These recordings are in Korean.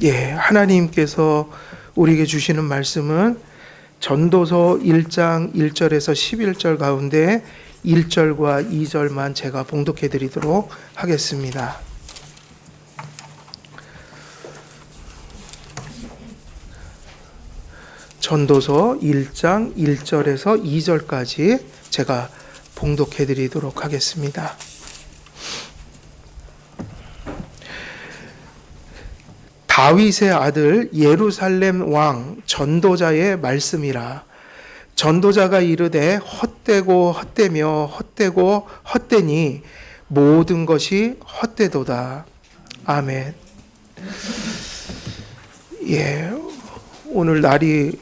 하나님께서 우리에게 주시는 말씀은 전도서 1장 1절에서 11절 가운데 1절과 2절만 제가 봉독해 드리도록 하겠습니다. 전도서 1장 1절에서 2절까지 제가 봉독해 드리도록 하겠습니다. 다윗의 아들 예루살렘 왕 전도자의 말씀이라. 전도자가 이르되 헛되고 헛되며 헛되고 헛되니 모든 것이 헛되도다. 아멘. 오늘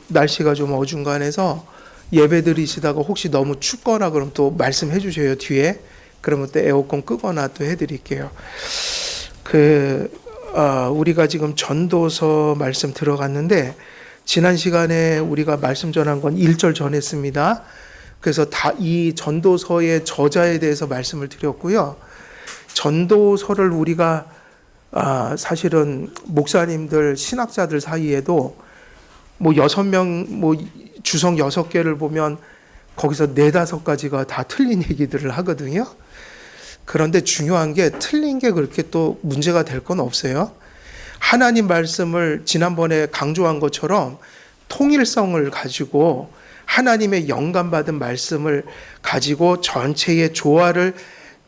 날씨가 좀 어중간해서 예배 드리시다가 혹시 너무 춥거나 그럼 또 말씀해 주셔요, 뒤에. 그러면 또 에어컨 끄거나 또 해드릴게요. 우리가 지금 전도서 말씀 들어갔는데, 지난 시간에 우리가 말씀 전한 건 1절 전했습니다. 그래서 이 전도서의 저자에 대해서 말씀을 드렸고요. 전도서를 우리가 사실은 목사님들, 신학자들 사이에도 6명, 주석 6개를 보면 거기서 4, 5가지가 다 틀린 얘기들을 하거든요. 그런데 중요한 게 틀린 게 그렇게 또 문제가 될 건 없어요. 하나님 말씀을 지난번에 강조한 것처럼 통일성을 가지고 하나님의 영감받은 말씀을 가지고 전체의 조화를,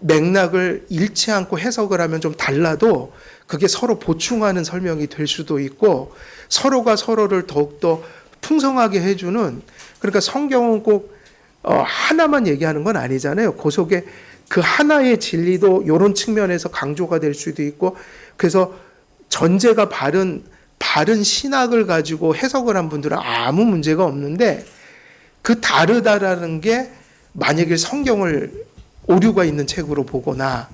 맥락을 잃지 않고 해석을 하면 좀 달라도 그게 서로 보충하는 설명이 될 수도 있고, 서로가 서로를 더욱더 풍성하게 해주는, 그러니까 성경은 꼭 하나만 얘기하는 건 아니잖아요. 그 속에 그 하나의 진리도 이런 측면에서 강조가 될 수도 있고, 그래서 전제가 바른 신학을 가지고 해석을 한 분들은 아무 문제가 없는데, 그 다르다라는 게 만약에 성경을 오류가 있는 책으로 보거나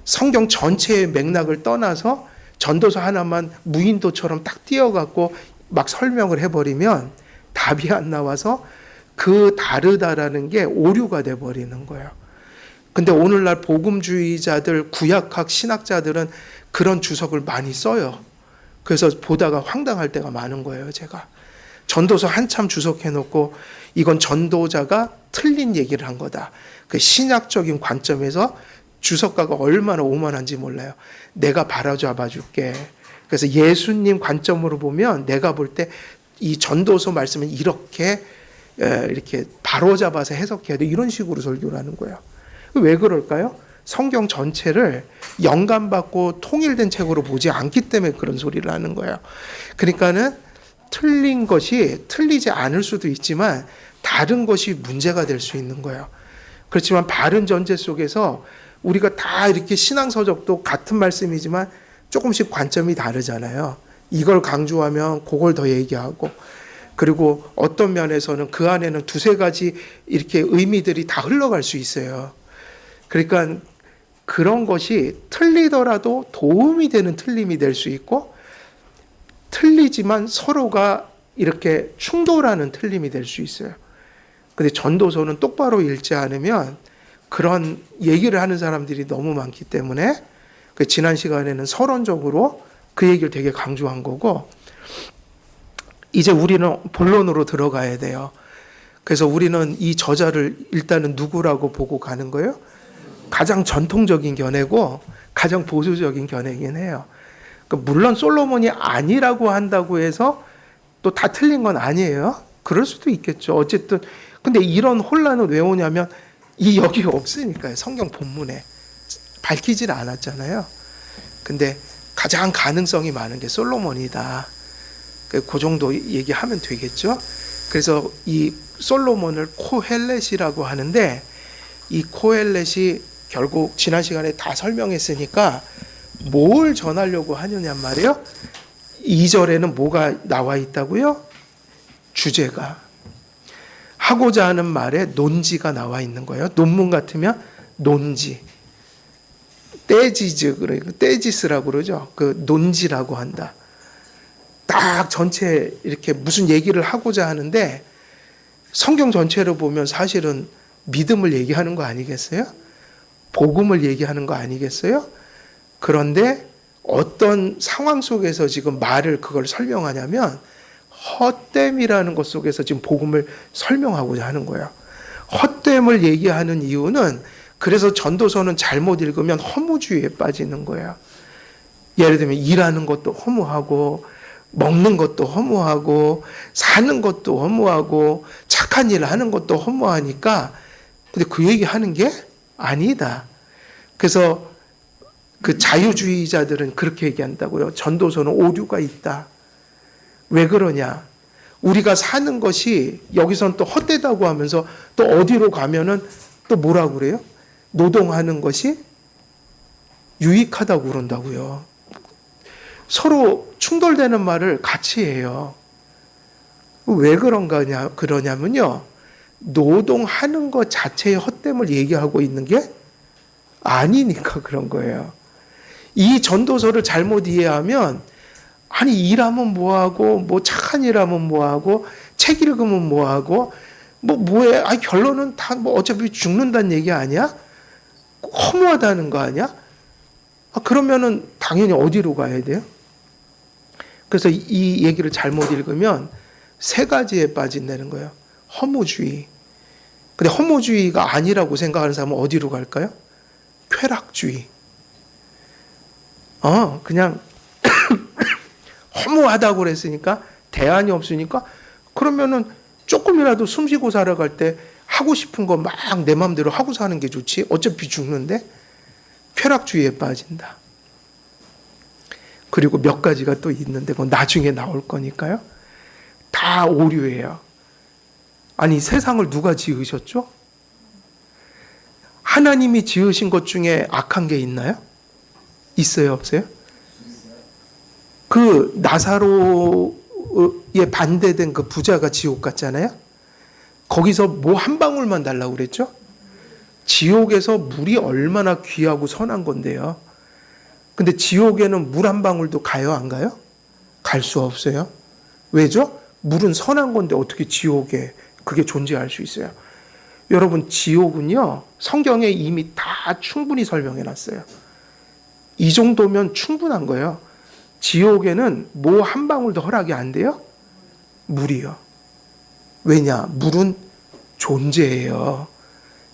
성경 전체의 맥락을 떠나서 전도서 하나만 무인도처럼 딱 띄어갖고 막 설명을 해버리면 답이 안 나와서 그 다르다라는 게 오류가 돼버리는 거예요. 근데 오늘날 복음주의자들, 구약학 신학자들은 그런 주석을 많이 써요. 그래서 보다가 황당할 때가 많은 거예요, 제가. 전도서 한참 주석해놓고 이건 전도자가 틀린 얘기를 한 거다. 그 신학적인 관점에서 주석가가 얼마나 오만한지 몰라요. 내가 바로잡아 줄게. 그래서 예수님 관점으로 보면 내가 볼 때 이 전도서 말씀은 이렇게 바로잡아서 해석해야 돼. 이런 식으로 설교를 하는 거예요. 왜 그럴까요? 성경 전체를 영감받고 통일된 책으로 보지 않기 때문에 그런 소리를 하는 거예요. 그러니까는 틀린 것이 틀리지 않을 수도 있지만 다른 것이 문제가 될 수 있는 거예요. 그렇지만 바른 전제 속에서 우리가 다 이렇게 신앙서적도 같은 말씀이지만 조금씩 관점이 다르잖아요. 이걸 강조하면 그걸 더 얘기하고, 그리고 어떤 면에서는 그 안에는 2, 3가지 이렇게 의미들이 다 흘러갈 수 있어요. 그러니까 그런 것이 틀리더라도 도움이 되는 틀림이 될 수 있고, 틀리지만 서로가 이렇게 충돌하는 틀림이 될 수 있어요. 근데 전도서는 똑바로 읽지 않으면 그런 얘기를 하는 사람들이 너무 많기 때문에 지난 시간에는 서론적으로 그 얘기를 되게 강조한 거고, 이제 우리는 본론으로 들어가야 돼요. 그래서 우리는 이 저자를 일단은 누구라고 보고 가는 거예요? 가장 전통적인 견해고 가장 보수적인 견해이긴 해요. 물론 솔로몬이 아니라고 한다고 해서 또 다 틀린 건 아니에요. 그럴 수도 있겠죠. 어쨌든 근데 이런 혼란은 왜 오냐면 여기 없으니까요. 성경 본문에 밝히질 않았잖아요. 근데 가장 가능성이 많은 게 솔로몬이다. 그 정도 얘기하면 되겠죠. 그래서 이 솔로몬을 코헬렛이라고 하는데, 이 코헬렛이 결국 지난 시간에 다 설명했으니까 뭘 전하려고 하느냐 말이에요. 2절에는 뭐가 나와 있다고요? 주제가. 하고자 하는 말에 논지가 나와 있는 거예요. 논문 같으면 논지. 떼지즈, 그러니까 떼지스라고 그러죠. 그 논지라고 한다. 딱 전체 이렇게 무슨 얘기를 하고자 하는데, 성경 전체를 보면 사실은 믿음을 얘기하는 거 아니겠어요? 복음을 얘기하는 거 아니겠어요? 그런데 어떤 상황 속에서 지금 말을 그걸 설명하냐면 헛됨이라는 것 속에서 지금 복음을 설명하고자 하는 거예요. 헛됨을 얘기하는 이유는 그래서 전도서는 잘못 읽으면 허무주의에 빠지는 거예요. 예를 들면 일하는 것도 허무하고 먹는 것도 허무하고 사는 것도 허무하고 착한 일을 하는 것도 허무하니까 근데 그 얘기하는 게 아니다. 그래서 그 자유주의자들은 그렇게 얘기한다고요. 전도서는 오류가 있다. 왜 그러냐? 우리가 사는 것이 여기서는 또 헛되다고 하면서 또 어디로 가면은 또 뭐라고 그래요? 노동하는 것이 유익하다고 그런다고요. 서로 충돌되는 말을 같이 해요. 왜 그러냐면요. 노동하는 것 자체의 헛됨을 얘기하고 있는 게 아니니까 그런 거예요. 이 전도서를 잘못 이해하면 아니 일하면 뭐하고 뭐 착한 일하면 뭐하고 책 읽으면 뭐하고 뭐해? 아니 결론은 다 뭐 어차피 죽는다는 얘기 아니야? 허무하다는 거 아니야? 그러면은 당연히 어디로 가야 돼요? 그래서 이 얘기를 잘못 읽으면 세 가지에 빠진다는 거예요. 허무주의. 근데 허무주의가 아니라고 생각하는 사람은 어디로 갈까요? 쾌락주의. 그냥 허무하다고 그랬으니까 대안이 없으니까 그러면은 조금이라도 숨쉬고 살아갈 때 하고 싶은 거 막 내 마음대로 하고 사는 게 좋지. 어차피 죽는데 쾌락주의에 빠진다. 그리고 몇 가지가 또 있는데 그건 나중에 나올 거니까요. 다 오류예요. 아니 세상을 누가 지으셨죠? 하나님이 지으신 것 중에 악한 게 있나요? 있어요, 없어요? 그 나사로에 반대된 그 부자가 지옥 갔잖아요. 거기서 뭐 한 방울만 달라고 그랬죠? 지옥에서 물이 얼마나 귀하고 선한 건데요. 근데 지옥에는 물 한 방울도 가요, 안 가요? 갈 수 없어요. 왜죠? 물은 선한 건데 어떻게 지옥에 그게 존재할 수 있어요? 여러분, 지옥은요, 성경에 이미 다 충분히 설명해 놨어요. 이 정도면 충분한 거예요. 지옥에는 뭐 한 방울도 허락이 안 돼요? 물이요. 왜냐? 물은 존재해요.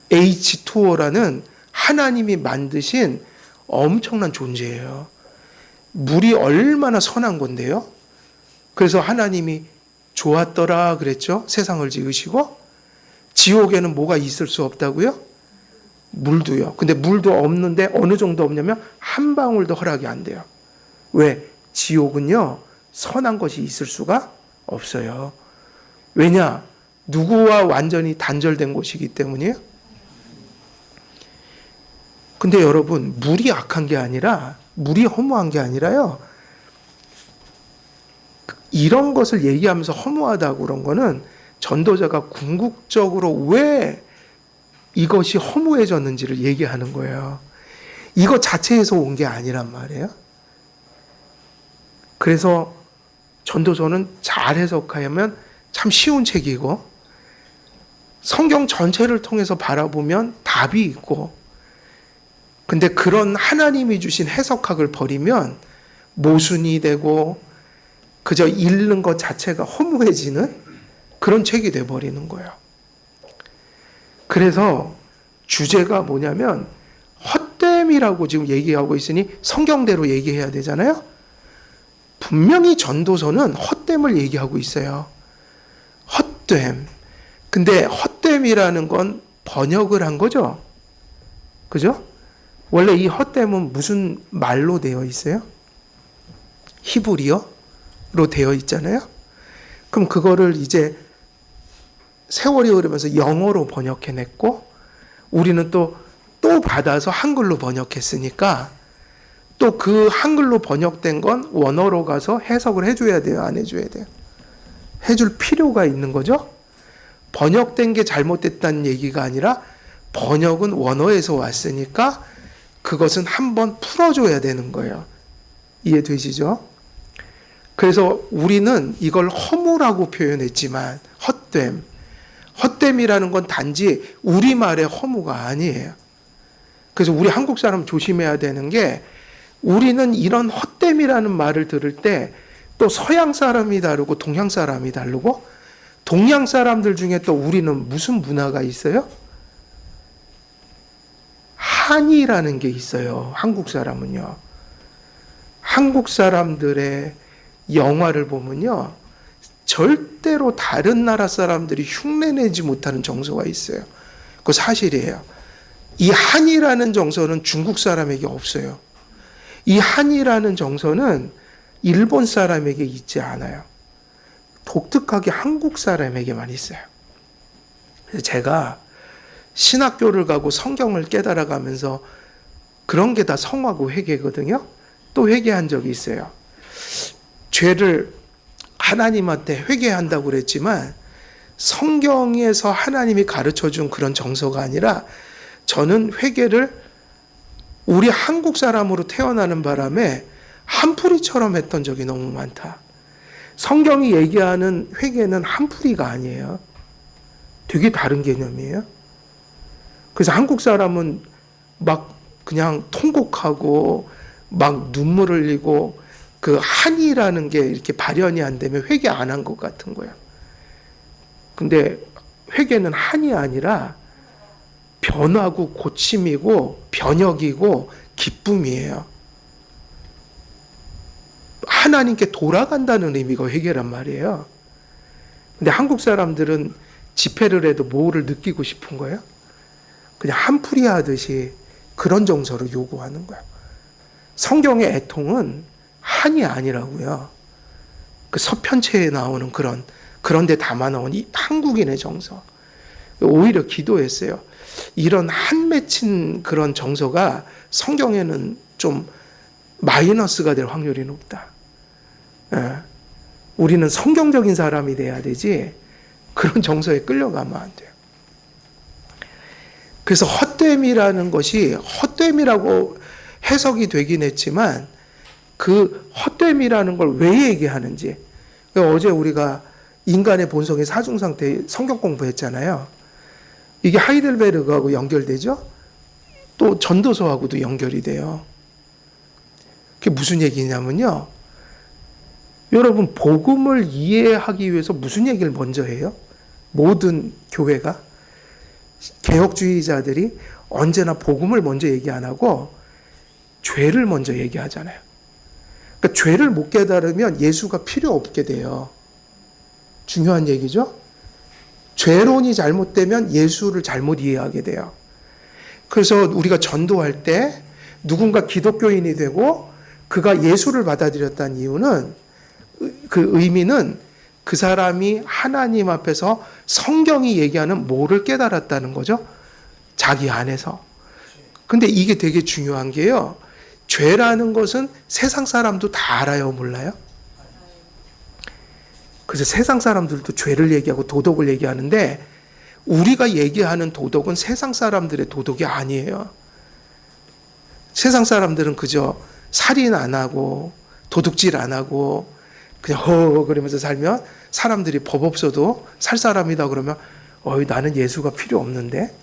H2O라는 하나님이 만드신 엄청난 존재예요. 물이 얼마나 선한 건데요. 그래서 하나님이 좋았더라 그랬죠. 세상을 지으시고. 지옥에는 뭐가 있을 수 없다고요? 물도요. 근데 물도 없는데 어느 정도 없냐면 한 방울도 허락이 안 돼요. 왜? 지옥은요, 선한 것이 있을 수가 없어요. 왜냐? 누구와 완전히 단절된 곳이기 때문이에요. 근데 여러분, 물이 악한 게 아니라, 물이 허무한 게 아니라요, 이런 것을 얘기하면서 허무하다고 그런 거는 전도자가 궁극적으로 왜 이것이 허무해졌는지를 얘기하는 거예요. 이거 자체에서 온 게 아니란 말이에요. 그래서 전도서는 잘 해석하면 참 쉬운 책이고 성경 전체를 통해서 바라보면 답이 있고 근데 그런 하나님이 주신 해석학을 버리면 모순이 되고 그저 읽는 것 자체가 허무해지는 그런 책이 돼버리는 거예요. 그래서 주제가 뭐냐면 헛됨이라고 지금 얘기하고 있으니 성경대로 얘기해야 되잖아요. 분명히 전도서는 헛됨을 얘기하고 있어요. 헛됨. 근데 헛됨이라는 건 번역을 한 거죠. 그죠? 원래 이 헛됨은 무슨 말로 되어 있어요? 히브리어로 되어 있잖아요. 그럼 그거를 이제 세월이 흐르면서 영어로 번역해냈고 우리는 또 받아서 한글로 번역했으니까 또 그 한글로 번역된 건 원어로 가서 해석을 해줘야 돼요? 안 해줘야 돼요? 해줄 필요가 있는 거죠? 번역된 게 잘못됐다는 얘기가 아니라 번역은 원어에서 왔으니까 그것은 한번 풀어줘야 되는 거예요. 이해되시죠? 그래서 우리는 이걸 허무라고 표현했지만 헛됨이라는 건 단지 우리말의 허무가 아니에요. 그래서 우리 한국 사람 조심해야 되는 게 우리는 이런 헛됨이라는 말을 들을 때 또 서양 사람이 다르고 동양 사람이 다르고, 동양 사람들 중에 또 우리는 무슨 문화가 있어요? 한이라는 게 있어요. 한국 사람은요. 한국 사람들의 영화를 보면요, 절대로 다른 나라 사람들이 흉내내지 못하는 정서가 있어요. 그거 사실이에요. 이 한이라는 정서는 중국 사람에게 없어요. 이 한이라는 정서는 일본 사람에게 있지 않아요. 독특하게 한국 사람에게만 있어요. 그래서 제가 신학교를 가고 성경을 깨달아가면서 그런 게 다 성화고 회개거든요. 또 회개한 적이 있어요. 죄를 하나님한테 회개한다고 그랬지만 성경에서 하나님이 가르쳐준 그런 정서가 아니라, 저는 회개를 우리 한국 사람으로 태어나는 바람에 한풀이처럼 했던 적이 너무 많다. 성경이 얘기하는 회개는 한풀이가 아니에요. 되게 다른 개념이에요. 그래서 한국 사람은 막 그냥 통곡하고 막 눈물 흘리고, 그 한이라는 게 이렇게 발현이 안 되면 회개 안 한 것 같은 거예요. 근데 회개는 한이 아니라 변화고 고침이고 변혁이고 기쁨이에요. 하나님께 돌아간다는 의미가 회개란 말이에요. 근데 한국 사람들은 집회를 해도 뭐를 느끼고 싶은 거예요? 그냥 한풀이 하듯이 그런 정서를 요구하는 거예요. 성경의 애통은 한이 아니라고요. 그 서편체에 나오는 그런데 담아 나온 이 한국인의 정서. 오히려 기도했어요. 이런 한 맺힌 그런 정서가 성경에는 좀 마이너스가 될 확률이 높다. 예. 우리는 성경적인 사람이 돼야 되지 그런 정서에 끌려가면 안 돼요. 그래서 헛됨이라는 것이 헛됨이라고 해석이 되긴 했지만, 그 헛됨이라는 걸 왜 얘기하는지. 어제 우리가 인간의 본성의 사중상태 성경 공부했잖아요. 이게 하이델베르크하고 연결되죠? 또 전도서하고도 연결이 돼요. 그게 무슨 얘기냐면요, 여러분, 복음을 이해하기 위해서 무슨 얘기를 먼저 해요? 모든 교회가, 개혁주의자들이 언제나 복음을 먼저 얘기 안 하고 죄를 먼저 얘기하잖아요. 그러니까 죄를 못 깨달으면 예수가 필요 없게 돼요. 중요한 얘기죠? 죄론이 잘못되면 예수를 잘못 이해하게 돼요. 그래서 우리가 전도할 때 누군가 기독교인이 되고 그가 예수를 받아들였다는 이유는, 그 의미는 그 사람이 하나님 앞에서 성경이 얘기하는 뭐를 깨달았다는 거죠? 자기 안에서. 근데 이게 되게 중요한 게요, 죄라는 것은 세상 사람도 다 알아요, 몰라요? 그래서 세상 사람들도 죄를 얘기하고 도덕을 얘기하는데, 우리가 얘기하는 도덕은 세상 사람들의 도덕이 아니에요. 세상 사람들은 그저 살인 안 하고 도둑질 안 하고 그냥 허 그러면서 살면, 사람들이 법 없어도 살 사람이다 그러면 나는 예수가 필요 없는데.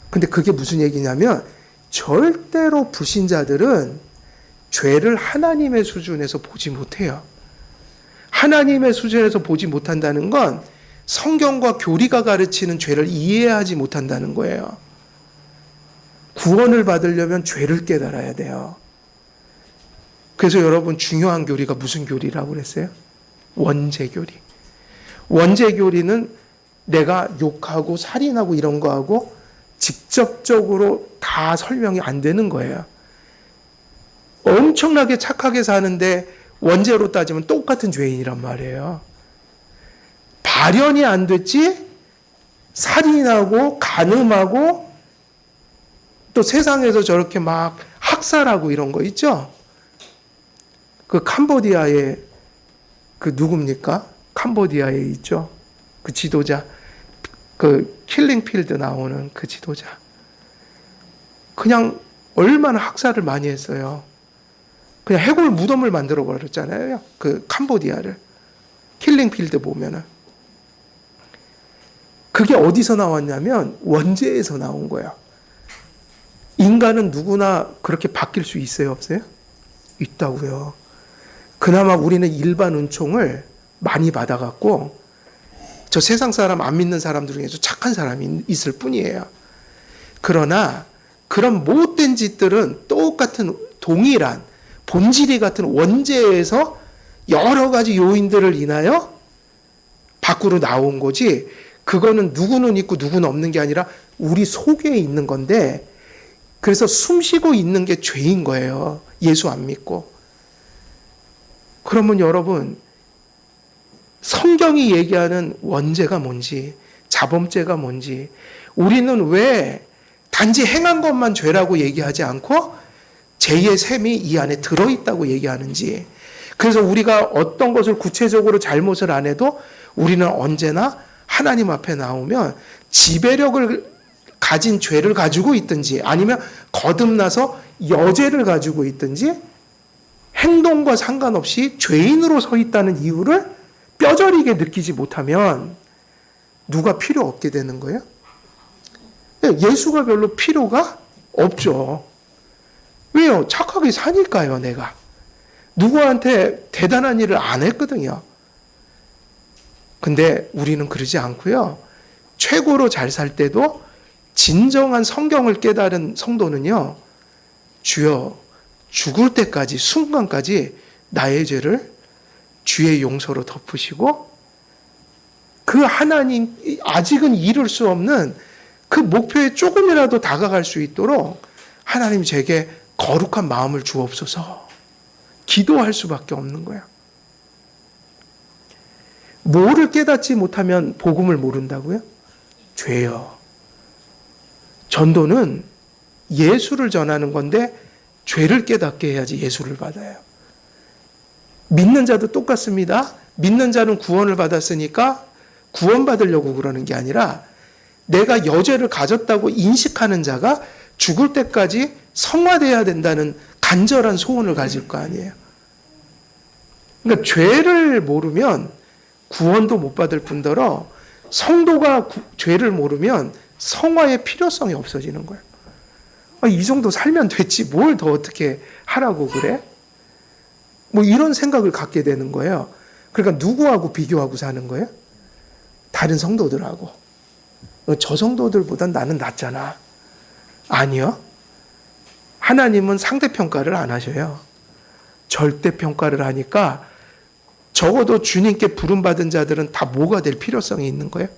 근데 그게 무슨 얘기냐면, 절대로 불신자들은 죄를 하나님의 수준에서 보지 못해요. 하나님의 수준에서 보지 못한다는 건 성경과 교리가 가르치는 죄를 이해하지 못한다는 거예요. 구원을 받으려면 죄를 깨달아야 돼요. 그래서 여러분, 중요한 교리가 무슨 교리라고 그랬어요? 원죄교리. 원죄교리는 내가 욕하고 살인하고 이런 거하고 직접적으로 다 설명이 안 되는 거예요. 엄청나게 착하게 사는데 원죄로 따지면 똑같은 죄인이란 말이에요. 발현이 안 됐지? 살인하고 간음하고 또 세상에서 저렇게 막 학살하고 이런 거 있죠? 그 캄보디아에 그 누굽니까? 캄보디아에 있죠? 그 지도자, 그 킬링필드 나오는 그 지도자. 그냥 얼마나 학살을 많이 했어요. 그냥 해골 무덤을 만들어 버렸잖아요. 그 캄보디아를. 킬링필드 보면은. 그게 어디서 나왔냐면 원죄에서 나온 거예요. 인간은 누구나 그렇게 바뀔 수 있어요, 없어요? 있다고요. 그나마 우리는 일반 은총을 많이 받아갖고 저 세상 사람 안 믿는 사람들 중에서 착한 사람이 있을 뿐이에요. 그러나 그런 못된 짓들은 똑같은 동일한 본질이 같은 원죄에서 여러 가지 요인들을 인하여 밖으로 나온 거지, 그거는 누구는 있고 누구는 없는 게 아니라 우리 속에 있는 건데, 그래서 숨 쉬고 있는 게 죄인 거예요. 예수 안 믿고. 그러면 여러분, 성경이 얘기하는 원죄가 뭔지, 자범죄가 뭔지, 우리는 왜 단지 행한 것만 죄라고 얘기하지 않고 죄의 셈이 이 안에 들어있다고 얘기하는지, 그래서 우리가 어떤 것을 구체적으로 잘못을 안 해도 우리는 언제나 하나님 앞에 나오면 지배력을 가진 죄를 가지고 있든지 아니면 거듭나서 여죄를 가지고 있든지 행동과 상관없이 죄인으로 서 있다는 이유를 뼈저리게 느끼지 못하면 누가 필요 없게 되는 거예요? 예수가 별로 필요가 없죠. 왜요? 착하게 사니까요, 내가. 누구한테 대단한 일을 안 했거든요. 근데 우리는 그러지 않고요. 최고로 잘 살 때도 진정한 성경을 깨달은 성도는요, 주여, 죽을 때까지, 순간까지 나의 죄를 주의 용서로 덮으시고 그 하나님, 아직은 이룰 수 없는 그 목표에 조금이라도 다가갈 수 있도록 하나님 제게 거룩한 마음을 주옵소서 기도할 수밖에 없는 거야. 뭐를 깨닫지 못하면 복음을 모른다고요? 죄요. 전도는 예수를 전하는 건데 죄를 깨닫게 해야지 예수를 받아요. 믿는 자도 똑같습니다. 믿는 자는 구원을 받았으니까 구원받으려고 그러는 게 아니라 내가 여죄를 가졌다고 인식하는 자가 죽을 때까지 성화돼야 된다는 간절한 소원을 가질 거 아니에요. 그러니까 죄를 모르면 구원도 못 받을 뿐더러 성도가 죄를 모르면 성화의 필요성이 없어지는 거예요. 이 정도 살면 됐지 뭘 더 어떻게 하라고 그래? 뭐 이런 생각을 갖게 되는 거예요. 그러니까 누구하고 비교하고 사는 거예요? 다른 성도들하고. 저 성도들보단 나는 낫잖아. 아니요. 하나님은 상대평가를 안 하셔요. 절대평가를 하니까 적어도 주님께 부름받은 자들은 다 뭐가 될 필요성이 있는 거예요?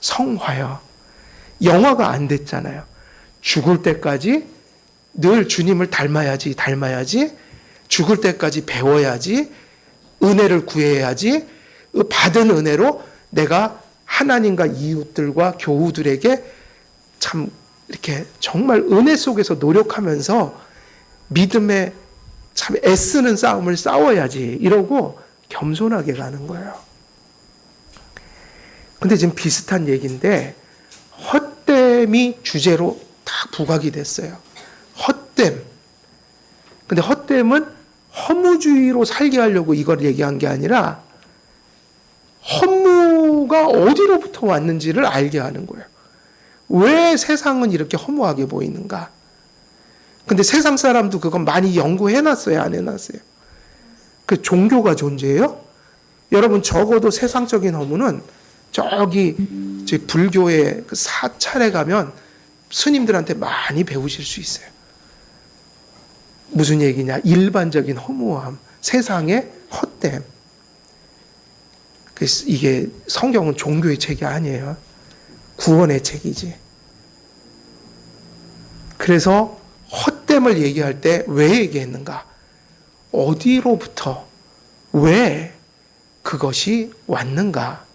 성화요. 영화가 안 됐잖아요. 죽을 때까지 늘 주님을 닮아야지. 죽을 때까지 배워야지. 은혜를 구해야지. 받은 은혜로 내가 하나님과 이웃들과 교우들에게 참 이렇게 정말 은혜 속에서 노력하면서 믿음에 참 애쓰는 싸움을 싸워야지. 이러고 겸손하게 가는 거예요. 근데 지금 비슷한 얘기인데 헛됨이 주제로 다 부각이 됐어요. 헛됨. 근데 헛됨은 허무주의로 살게 하려고 이걸 얘기한 게 아니라 허무가 어디로부터 왔는지를 알게 하는 거예요. 왜 세상은 이렇게 허무하게 보이는가? 근데 세상 사람도 그건 많이 연구해놨어요? 안 해놨어요? 그 종교가 존재해요? 여러분 적어도 세상적인 허무는 저기 불교의 그 사찰에 가면 스님들한테 많이 배우실 수 있어요. 무슨 얘기냐? 일반적인 허무함, 세상의 헛됨. 이게 성경은 종교의 책이 아니에요. 구원의 책이지. 그래서 헛됨을 얘기할 때 왜 얘기했는가? 어디로부터 왜 그것이 왔는가?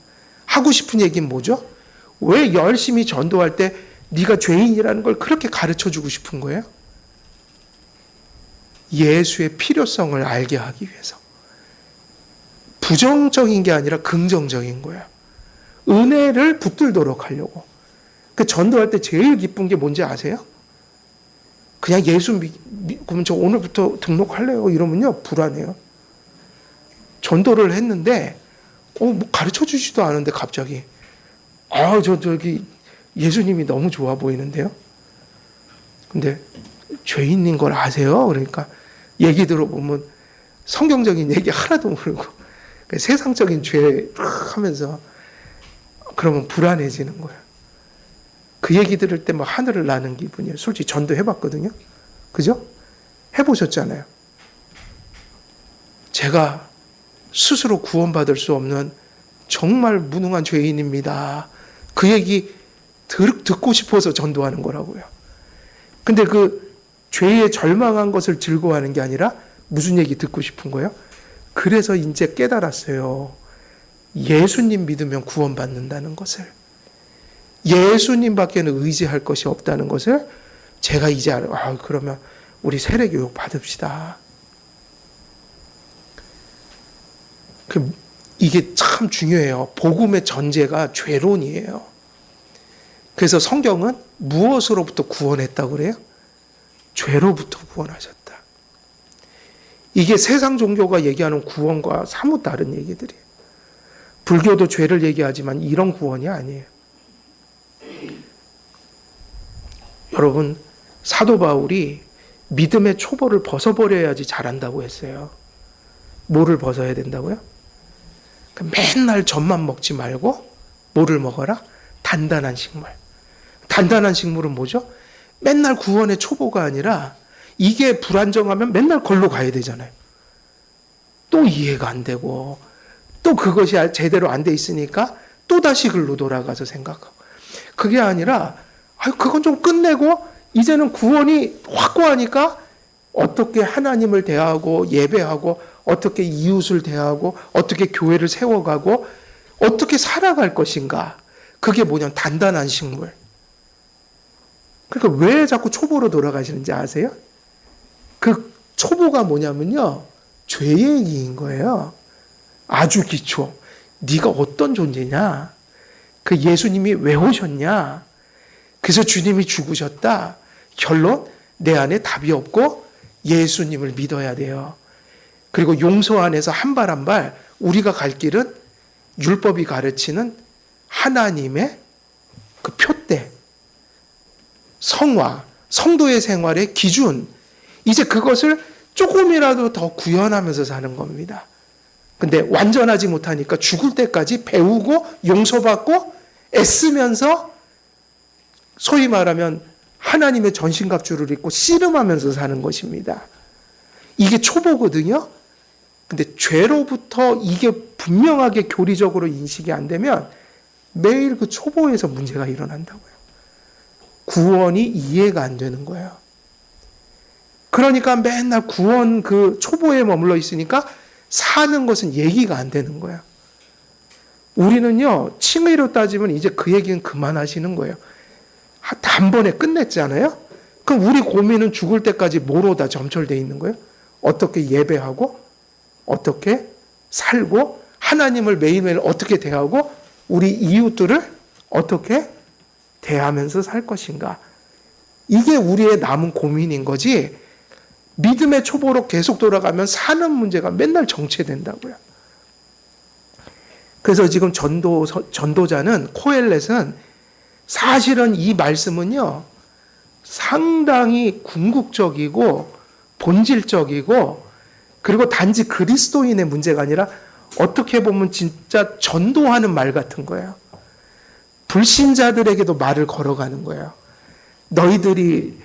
하고 싶은 얘기는 뭐죠? 왜 열심히 전도할 때 네가 죄인이라는 걸 그렇게 가르쳐주고 싶은 거예요? 예수의 필요성을 알게 하기 위해서. 부정적인 게 아니라 긍정적인 거예요. 은혜를 붙들도록 하려고. 그 전도할 때 제일 기쁜 게 뭔지 아세요? 그냥 예수 그러면 저 오늘부터 등록할래요 이러면요 불안해요. 전도를 했는데 뭐 가르쳐 주지도 않은데 갑자기 저기 예수님이 너무 좋아 보이는데요. 근데 죄인인 걸 아세요? 그러니까 얘기 들어보면 성경적인 얘기 하나도 모르고 세상적인 죄 하면서 그러면 불안해지는 거예요. 그 얘기 들을 때 막 하늘을 나는 기분이에요. 솔직히 전도 해봤거든요. 그죠? 해보셨잖아요. 제가 스스로 구원받을 수 없는 정말 무능한 죄인입니다. 그 얘기 듣고 싶어서 전도하는 거라고요. 근데 그 죄에 절망한 것을 즐거워하는 게 아니라 무슨 얘기 듣고 싶은 거예요? 그래서 이제 깨달았어요. 예수님 믿으면 구원받는다는 것을. 예수님밖에는 의지할 것이 없다는 것을 제가 이제 알아요. 그러면 우리 세례교육 받읍시다. 이게 참 중요해요. 복음의 전제가 죄론이에요. 그래서 성경은 무엇으로부터 구원했다고 그래요? 죄로부터 구원하셨다. 이게 세상 종교가 얘기하는 구원과 사뭇 다른 얘기들이에요. 불교도 죄를 얘기하지만 이런 구원이 아니에요. 여러분, 사도 바울이 믿음의 초보를 벗어버려야지 잘한다고 했어요. 뭐를 벗어야 된다고요? 맨날 젖만 먹지 말고 뭐를 먹어라? 단단한 식물. 단단한 식물은 뭐죠? 맨날 구원의 초보가 아니라 이게 불안정하면 맨날 걸로 가야 되잖아요. 또 이해가 안 되고 또 그것이 제대로 안 돼 있으니까 또다시 글로 돌아가서 생각하고. 그게 아니라 그건 좀 끝내고 이제는 구원이 확고하니까 어떻게 하나님을 대하고 예배하고 어떻게 이웃을 대하고 어떻게 교회를 세워가고 어떻게 살아갈 것인가. 그게 뭐냐면 단단한 식물. 그러니까 왜 자꾸 초보로 돌아가시는지 아세요? 그 초보가 뭐냐면요. 죄의 얘기인 거예요. 아주 기초. 네가 어떤 존재냐? 그 예수님이 왜 오셨냐? 그래서 주님이 죽으셨다. 결론, 내 안에 답이 없고 예수님을 믿어야 돼요. 그리고 용서 안에서 한 발 한 발 우리가 갈 길은 율법이 가르치는 하나님의 그 표대, 성화, 성도의 생활의 기준, 이제 그것을 조금이라도 더 구현하면서 사는 겁니다. 근데 완전하지 못하니까 죽을 때까지 배우고 용서받고 애쓰면서 소위 말하면 하나님의 전신갑주를 입고 씨름하면서 사는 것입니다. 이게 초보거든요. 근데 죄로부터 이게 분명하게 교리적으로 인식이 안 되면 매일 그 초보에서 문제가 일어난다고요. 구원이 이해가 안 되는 거예요. 그러니까 맨날 구원 그 초보에 머물러 있으니까 사는 것은 얘기가 안 되는 거예요. 우리는요, 칭의로 따지면 이제 그 얘기는 그만하시는 거예요. 단번에 끝냈잖아요? 그럼 우리 고민은 죽을 때까지 뭐로 다 점철되어 있는 거예요? 어떻게 예배하고, 어떻게 살고, 하나님을 매일매일 어떻게 대하고, 우리 이웃들을 어떻게 대하면서 살 것인가. 이게 우리의 남은 고민인 거지, 믿음의 초보로 계속 돌아가면 사는 문제가 맨날 정체된다고요. 그래서 지금 전도자는, 코엘렛은 사실은 이 말씀은요, 상당히 궁극적이고 본질적이고 그리고 단지 그리스도인의 문제가 아니라 어떻게 보면 진짜 전도하는 말 같은 거예요. 불신자들에게도 말을 걸어가는 거예요. 너희들이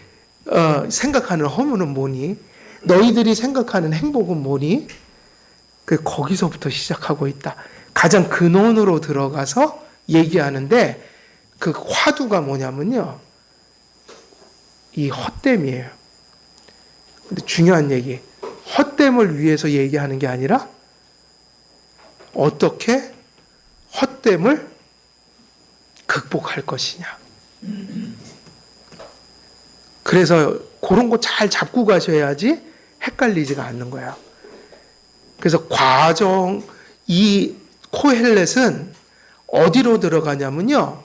생각하는 허물은 뭐니? 너희들이 생각하는 행복은 뭐니? 거기서부터 시작하고 있다. 가장 근원으로 들어가서 얘기하는데 그 화두가 뭐냐면요. 이 헛됨이에요. 근데 중요한 얘기. 헛됨을 위해서 얘기하는 게 아니라 어떻게 헛됨을 극복할 것이냐. 그래서 그런 거 잘 잡고 가셔야지 헷갈리지가 않는 거예요. 그래서 이 코헬렛은 어디로 들어가냐면요.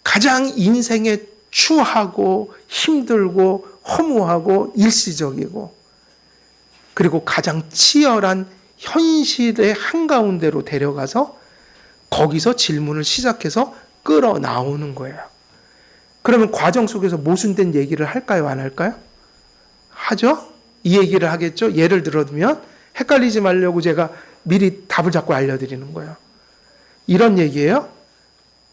가장 인생에 추하고 힘들고 허무하고 일시적이고 그리고 가장 치열한 현실의 한가운데로 데려가서 거기서 질문을 시작해서 끌어 나오는 거예요. 그러면 과정 속에서 모순된 얘기를 할까요? 안 할까요? 하죠? 이 얘기를 하겠죠. 예를 들어두면 헷갈리지 말려고 제가 미리 답을 자꾸 알려드리는 거예요. 이런 얘기예요.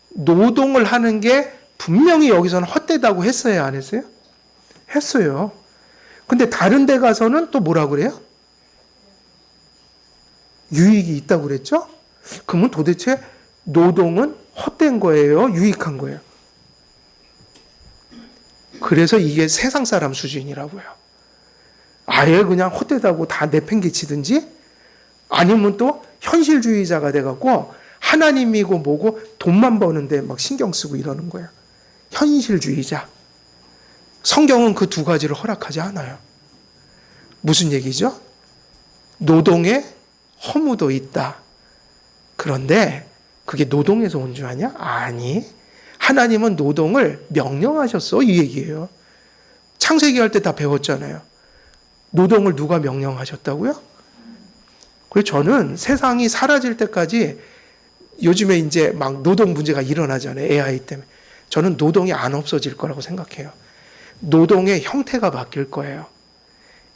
노동을 하는 게 분명히 여기서는 헛되다고 했어요, 안 했어요? 했어요. 근데 다른 데 가서는 또 뭐라고 그래요? 유익이 있다고 그랬죠? 그러면 도대체 노동은 헛된 거예요? 유익한 거예요? 그래서 이게 세상 사람 수준이라고요. 아예 그냥 헛되다고 다 내팽개치든지 아니면 또 현실주의자가 돼갖고 하나님이고 뭐고 돈만 버는데 막 신경 쓰고 이러는 거예요. 현실주의자. 성경은 그 두 가지를 허락하지 않아요. 무슨 얘기죠? 노동에 허무도 있다. 그런데 그게 노동에서 온 줄 아냐? 아니. 하나님은 노동을 명령하셨어. 이 얘기예요. 창세기 할 때 다 배웠잖아요. 노동을 누가 명령하셨다고요? 그래서 저는 세상이 사라질 때까지 요즘에 이제 막 노동 문제가 일어나잖아요. AI 때문에. 저는 노동이 안 없어질 거라고 생각해요. 노동의 형태가 바뀔 거예요.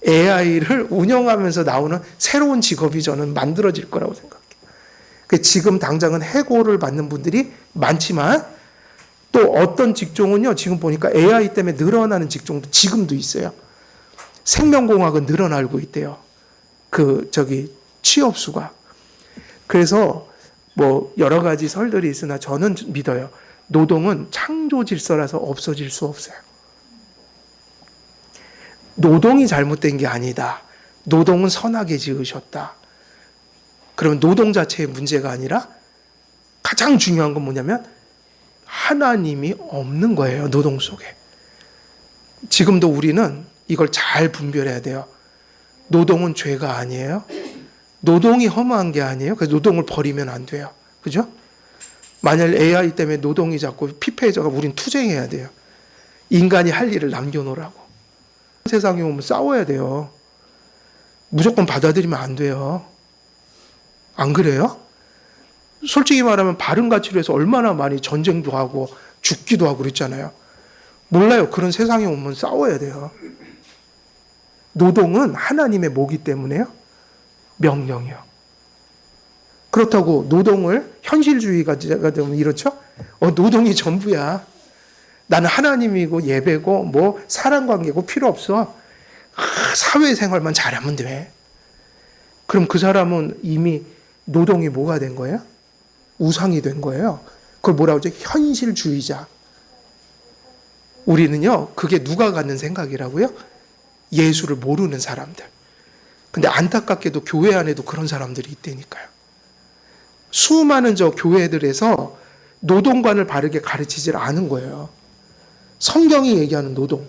AI를 운영하면서 나오는 새로운 직업이 저는 만들어질 거라고 생각해요. 지금 당장은 해고를 받는 분들이 많지만 또 어떤 직종은요, 지금 보니까 AI 때문에 늘어나는 직종도 지금도 있어요. 생명공학은 늘어나고 있대요. 취업 수가. 그래서 뭐 여러 가지 설들이 있으나 저는 믿어요. 노동은 창조 질서라서 없어질 수 없어요. 노동이 잘못된 게 아니다. 노동은 선하게 지으셨다. 그러면 노동 자체의 문제가 아니라 가장 중요한 건 뭐냐면 하나님이 없는 거예요. 노동 속에. 지금도 우리는 이걸 잘 분별해야 돼요. 노동은 죄가 아니에요. 노동이 허무한 게 아니에요. 그래서 노동을 버리면 안 돼요. 그죠? 만약 AI 때문에 노동이 자꾸 피폐해져가 우린 투쟁해야 돼요. 인간이 할 일을 남겨놓으라고. 세상에 오면 싸워야 돼요. 무조건 받아들이면 안 돼요. 안 그래요? 솔직히 말하면 바른 가치로 해서 얼마나 많이 전쟁도 하고 죽기도 하고 그랬잖아요. 몰라요. 그런 세상에 오면 싸워야 돼요. 노동은 하나님의 모기 때문에요. 명령이요. 그렇다고 노동을 현실주의가 되면 이렇죠? 노동이 전부야. 나는 하나님이고 예배고 뭐 사랑관계고 필요 없어. 사회생활만 잘하면 돼. 그럼 그 사람은 이미 노동이 뭐가 된 거예요? 우상이 된 거예요. 그걸 뭐라고 하죠? 현실주의자. 우리는요, 그게 누가 갖는 생각이라고요? 예수를 모르는 사람들. 근데 안타깝게도 교회 안에도 그런 사람들이 있다니까요. 수많은 교회들에서 노동관을 바르게 가르치질 않은 거예요. 성경이 얘기하는 노동.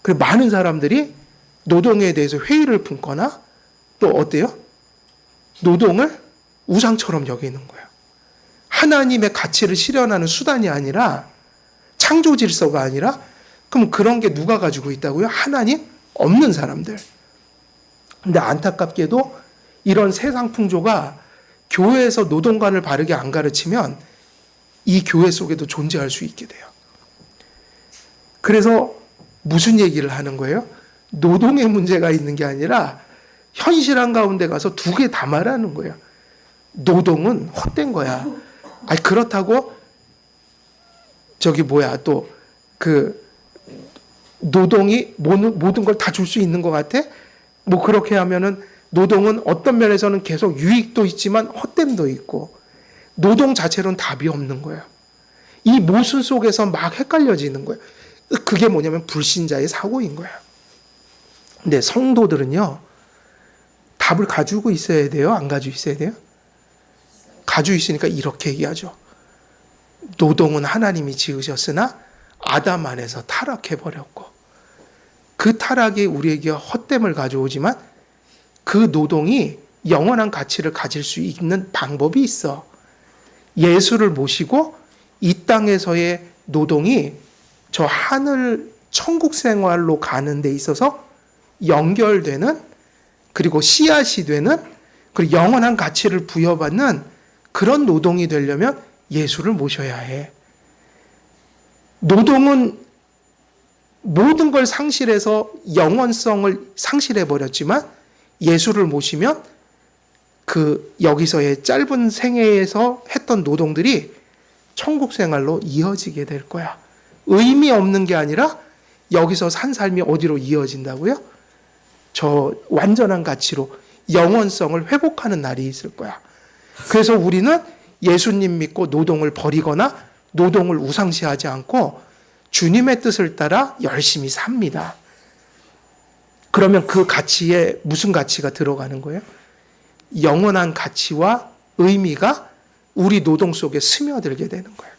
그리고 많은 사람들이 노동에 대해서 회의를 품거나 또 어때요? 노동을 우상처럼 여기는 거예요. 하나님의 가치를 실현하는 수단이 아니라 창조 질서가 아니라 그럼 그런 게 누가 가지고 있다고요? 하나님 없는 사람들. 근데 안타깝게도 이런 세상 풍조가 교회에서 노동관을 바르게 안 가르치면 이 교회 속에도 존재할 수 있게 돼요. 그래서 무슨 얘기를 하는 거예요? 노동의 문제가 있는 게 아니라 현실한 가운데 가서 두 개 다 말하는 거예요. 노동은 헛된 거야. 아니 그렇다고 노동이 모든 걸 다 줄 수 있는 것 같아? 뭐 그렇게 하면은 노동은 어떤 면에서는 계속 유익도 있지만 헛됨도 있고 노동 자체로는 답이 없는 거예요. 이 모순 속에서 막 헷갈려지는 거예요. 그게 뭐냐면 불신자의 사고인 거예요. 근데 성도들은요, 답을 가지고 있어야 돼요? 안 가지고 있어야 돼요? 가지고 있으니까 이렇게 얘기하죠. 노동은 하나님이 지으셨으나 아담 안에서 타락해버렸고 그 타락이 우리에게 헛됨을 가져오지만 그 노동이 영원한 가치를 가질 수 있는 방법이 있어. 예수를 모시고 이 땅에서의 노동이 저 하늘 천국 생활로 가는 데 있어서 연결되는 그리고 씨앗이 되는 그리고 영원한 가치를 부여받는 그런 노동이 되려면 예수를 모셔야 해. 노동은 모든 걸 상실해서 영원성을 상실해 버렸지만 예수를 모시면 그 여기서의 짧은 생애에서 했던 노동들이 천국 생활로 이어지게 될 거야. 의미 없는 게 아니라 여기서 산 삶이 어디로 이어진다고요? 저 완전한 가치로 영원성을 회복하는 날이 있을 거야. 그래서 우리는 예수님 믿고 노동을 버리거나 노동을 우상시하지 않고 주님의 뜻을 따라 열심히 삽니다. 그러면 그 가치에 무슨 가치가 들어가는 거예요? 영원한 가치와 의미가 우리 노동 속에 스며들게 되는 거예요.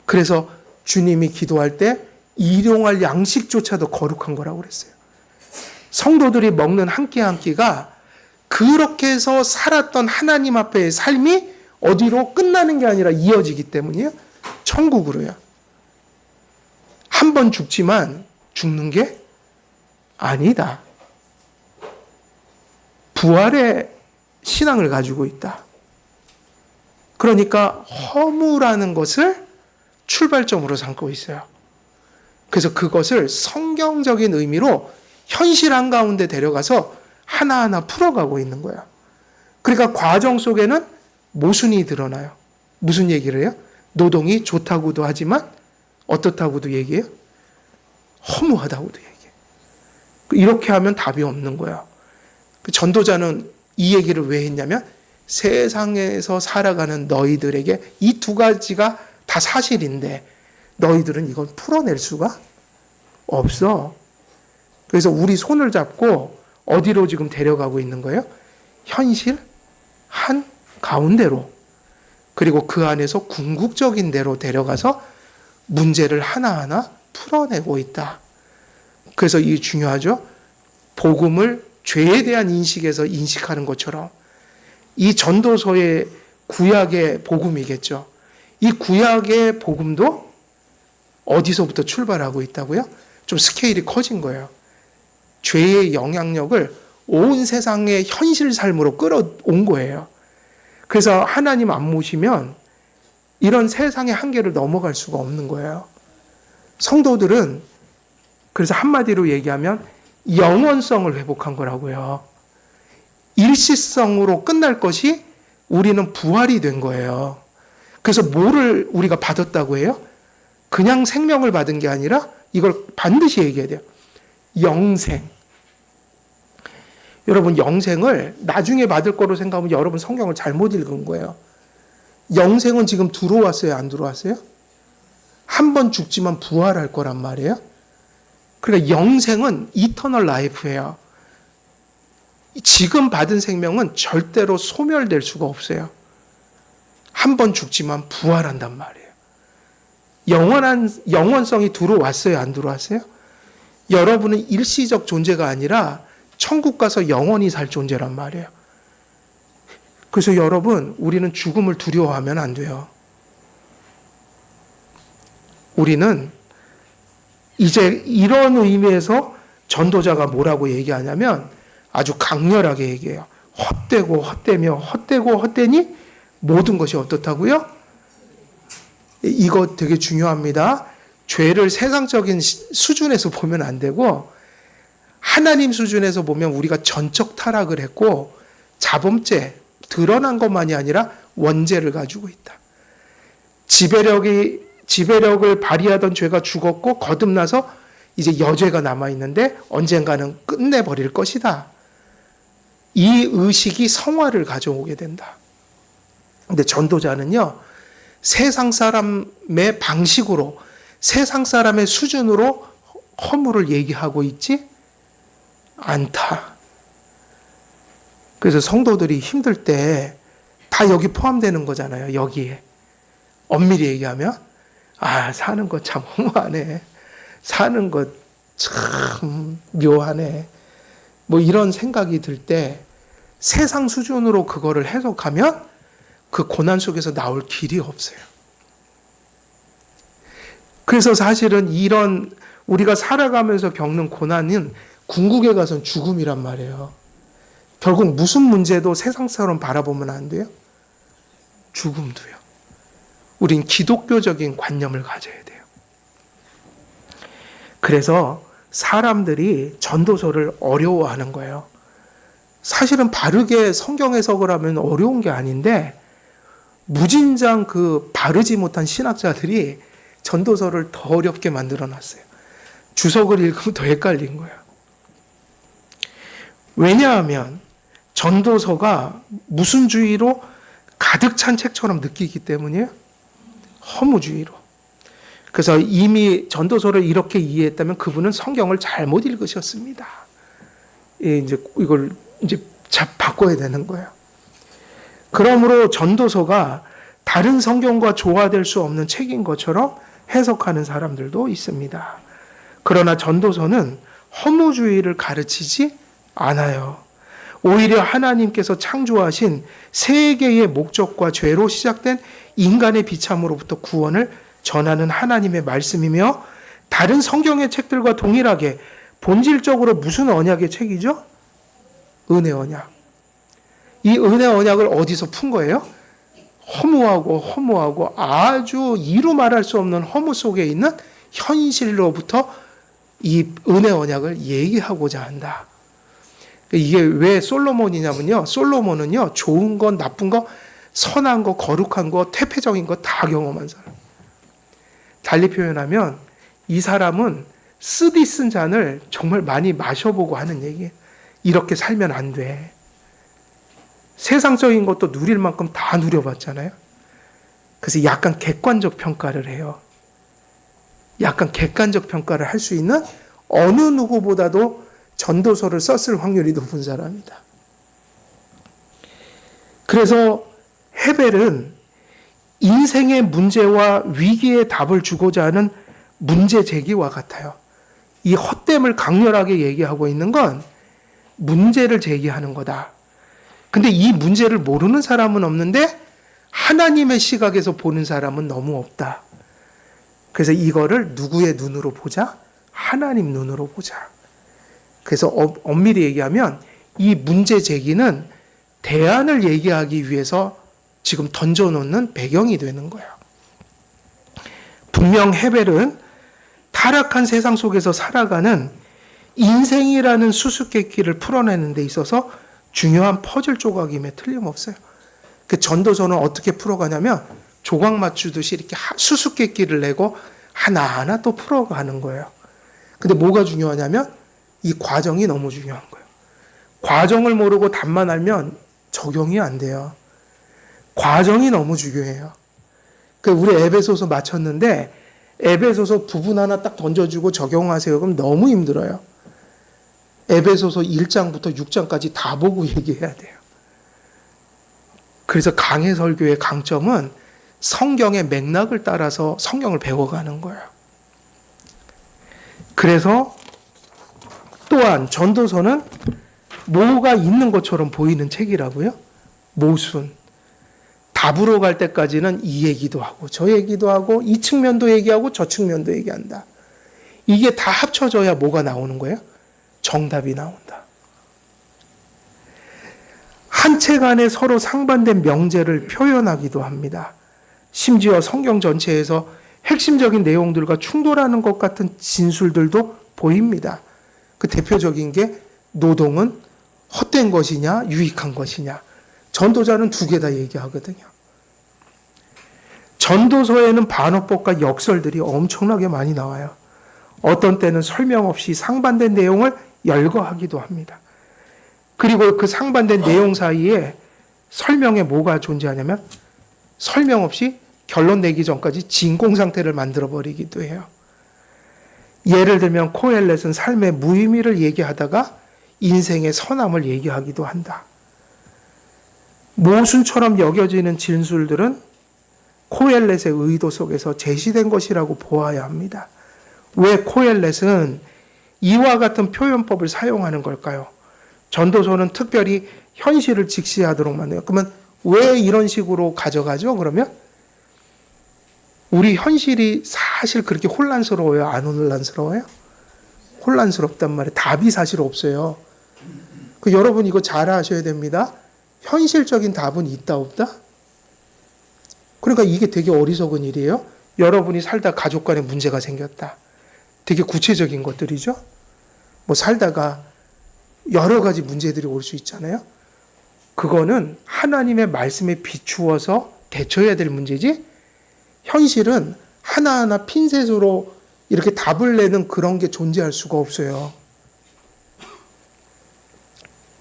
그래서 주님이 기도할 때 일용할 양식조차도 거룩한 거라고 그랬어요. 성도들이 먹는 한 끼 한 끼가 그렇게 해서 살았던 하나님 앞에의 삶이 어디로 끝나는 게 아니라 이어지기 때문이에요. 천국으로요. 한 번 죽지만 죽는 게 아니다. 부활의 신앙을 가지고 있다. 그러니까 허무라는 것을 출발점으로 삼고 있어요. 그래서 그것을 성경적인 의미로 현실 한가운데 데려가서 하나하나 풀어가고 있는 거야. 그러니까 과정 속에는 모순이 드러나요. 무슨 얘기를 해요? 노동이 좋다고도 하지만 어떻다고도 얘기해요? 허무하다고도 얘기해요. 이렇게 하면 답이 없는 거야. 전도자는 이 얘기를 왜 했냐면 세상에서 살아가는 너희들에게 이 두 가지가 다 사실인데 너희들은 이걸 풀어낼 수가 없어. 그래서 우리 손을 잡고 어디로 지금 데려가고 있는 거예요? 현실 한 가운데로. 그리고 그 안에서 궁극적인 데로 데려가서 문제를 하나하나 풀어내고 있다. 그래서 이 중요하죠. 복음을 죄에 대한 인식에서 인식하는 것처럼 이 전도서의 구약의 복음이겠죠. 이 구약의 복음도 어디서부터 출발하고 있다고요? 좀 스케일이 커진 거예요. 죄의 영향력을 온 세상의 현실 삶으로 끌어온 거예요. 그래서 하나님 안 모시면 이런 세상의 한계를 넘어갈 수가 없는 거예요. 성도들은 그래서 한마디로 얘기하면 영원성을 회복한 거라고요. 일시성으로 끝날 것이 우리는 부활이 된 거예요. 그래서 뭐를 우리가 받았다고 해요? 그냥 생명을 받은 게 아니라 이걸 반드시 얘기해야 돼요. 영생. 여러분 영생을 나중에 받을 거로 생각하면 여러분 성경을 잘못 읽은 거예요. 영생은 지금 들어왔어요? 안 들어왔어요? 한 번 죽지만 부활할 거란 말이에요. 그러니까 영생은 이터널 라이프예요. 지금 받은 생명은 절대로 소멸될 수가 없어요. 한 번 죽지만 부활한단 말이에요. 영원성이 들어왔어요? 안 들어왔어요? 여러분은 일시적 존재가 아니라 천국 가서 영원히 살 존재란 말이에요. 그래서 여러분, 우리는 죽음을 두려워하면 안 돼요. 우리는 이제 이런 의미에서 전도자가 뭐라고 얘기하냐면 아주 강렬하게 얘기해요. 헛되고 헛되며 헛되고 헛되니 모든 것이 어떻다고요? 이거 되게 중요합니다. 죄를 세상적인 수준에서 보면 안 되고 하나님 수준에서 보면 우리가 전적 타락을 했고 자범죄, 드러난 것만이 아니라 원죄를 가지고 있다. 지배력을 발휘하던 죄가 죽었고 거듭나서 이제 여죄가 남아있는데 언젠가는 끝내버릴 것이다. 이 의식이 성화를 가져오게 된다. 근데 전도자는요, 세상 사람의 방식으로, 세상 사람의 수준으로 허물을 얘기하고 있지 않다. 그래서 성도들이 힘들 때 다 여기 포함되는 거잖아요. 여기에. 엄밀히 얘기하면 사는 거 참 허무하네. 사는 거 참 묘하네. 뭐 이런 생각이 들 때 세상 수준으로 그거를 해석하면 그 고난 속에서 나올 길이 없어요. 그래서 사실은 이런 우리가 살아가면서 겪는 고난은 궁극에 가서는 죽음이란 말이에요. 결국 무슨 문제도 세상처럼 바라보면 안 돼요? 죽음도요. 우린 기독교적인 관념을 가져야 돼요. 그래서 사람들이 전도서를 어려워하는 거예요. 사실은 바르게 성경 해석을 하면 어려운 게 아닌데 무진장 그 바르지 못한 신학자들이 전도서를 더 어렵게 만들어 놨어요. 주석을 읽으면 더 헷갈린 거예요. 왜냐하면 전도서가 무슨 주의로 가득 찬 책처럼 느끼기 때문이에요. 허무주의로. 그래서 이미 전도서를 이렇게 이해했다면 그분은 성경을 잘못 읽으셨습니다. 이걸 이제 바꿔야 되는 거예요. 그러므로 전도서가 다른 성경과 조화될 수 없는 책인 것처럼 해석하는 사람들도 있습니다. 그러나 전도서는 허무주의를 가르치지 않아요. 오히려 하나님께서 창조하신 세계의 목적과 죄로 시작된 인간의 비참으로부터 구원을 전하는 하나님의 말씀이며 다른 성경의 책들과 동일하게 본질적으로 무슨 언약의 책이죠? 은혜 언약. 이 은혜 언약을 어디서 푼 거예요? 허무하고 아주 이루 말할 수 없는 허무 속에 있는 현실로부터 이 은혜 언약을 얘기하고자 한다. 이게 왜 솔로몬이냐면요. 솔로몬은요, 좋은 것, 나쁜 것, 선한 것, 거룩한 것, 퇴폐적인 것 다 경험한 사람. 달리 표현하면 이 사람은 쓰디 쓴 잔을 정말 많이 마셔보고 하는 얘기예요. 이렇게 살면 안 돼. 세상적인 것도 누릴 만큼 다 누려봤잖아요. 그래서 약간 객관적 평가를 해요. 약간 객관적 평가를 할 수 있는 어느 누구보다도 전도서를 썼을 확률이 높은 사람이다. 그래서 헤벨은 인생의 문제와 위기의 답을 주고자 하는 문제 제기와 같아요. 이 헛됨을 강렬하게 얘기하고 있는 건 문제를 제기하는 거다. 근데 이 문제를 모르는 사람은 없는데 하나님의 시각에서 보는 사람은 너무 없다. 그래서 이거를 누구의 눈으로 보자? 하나님 눈으로 보자. 그래서 엄밀히 얘기하면 이 문제 제기는 대안을 얘기하기 위해서 지금 던져놓는 배경이 되는 거예요. 분명 헤벨은 타락한 세상 속에서 살아가는 인생이라는 수수께끼를 풀어내는 데 있어서 중요한 퍼즐 조각임에 틀림없어요. 그 전도서는 어떻게 풀어가냐면 조각 맞추듯이 이렇게 수수께끼를 내고 하나하나 또 풀어가는 거예요. 근데 뭐가 중요하냐면 이 과정이 너무 중요한 거예요. 과정을 모르고 답만 알면 적용이 안 돼요. 과정이 너무 중요해요. 우리 에베소서 마쳤는데 에베소서 부분 하나 딱 던져주고 적용하세요. 그럼 너무 힘들어요. 에베소서 1장부터 6장까지 다 보고 얘기해야 돼요. 그래서 강해 설교의 강점은 성경의 맥락을 따라서 성경을 배워가는 거예요. 그래서 또한 전도서는 뭐가 있는 것처럼 보이는 책이라고요? 모순. 답으로 갈 때까지는 이 얘기도 하고 저 얘기도 하고 이 측면도 얘기하고 저 측면도 얘기한다. 이게 다 합쳐져야 뭐가 나오는 거예요? 정답이 나온다. 한 책 안에 서로 상반된 명제를 표현하기도 합니다. 심지어 성경 전체에서 핵심적인 내용들과 충돌하는 것 같은 진술들도 보입니다. 그 대표적인 게 노동은 헛된 것이냐 유익한 것이냐. 전도자는 두 개 다 얘기하거든요. 전도서에는 반어법과 역설들이 엄청나게 많이 나와요. 어떤 때는 설명 없이 상반된 내용을 열거하기도 합니다. 그리고 그 상반된 내용 사이에 설명에 뭐가 존재하냐면 설명 없이 결론 내기 전까지 진공 상태를 만들어버리기도 해요. 예를 들면 코엘렛은 삶의 무의미를 얘기하다가 인생의 선함을 얘기하기도 한다. 모순처럼 여겨지는 진술들은 코엘렛의 의도 속에서 제시된 것이라고 보아야 합니다. 왜 코엘렛은 이와 같은 표현법을 사용하는 걸까요? 전도서는 특별히 현실을 직시하도록 만들어요. 그러면 왜 이런 식으로 가져가죠? 그러면 우리 현실이 사실 그렇게 혼란스러워요? 안 혼란스러워요? 혼란스럽단 말이에요. 답이 사실 없어요. 여러분 이거 잘 아셔야 됩니다. 현실적인 답은 있다 없다? 그러니까 이게 되게 어리석은 일이에요. 여러분이 살다 가족 간에 문제가 생겼다. 되게 구체적인 것들이죠. 뭐 살다가 여러 가지 문제들이 올 수 있잖아요. 그거는 하나님의 말씀에 비추어서 대처해야 될 문제지, 현실은 하나하나 핀셋으로 이렇게 답을 내는 그런 게 존재할 수가 없어요.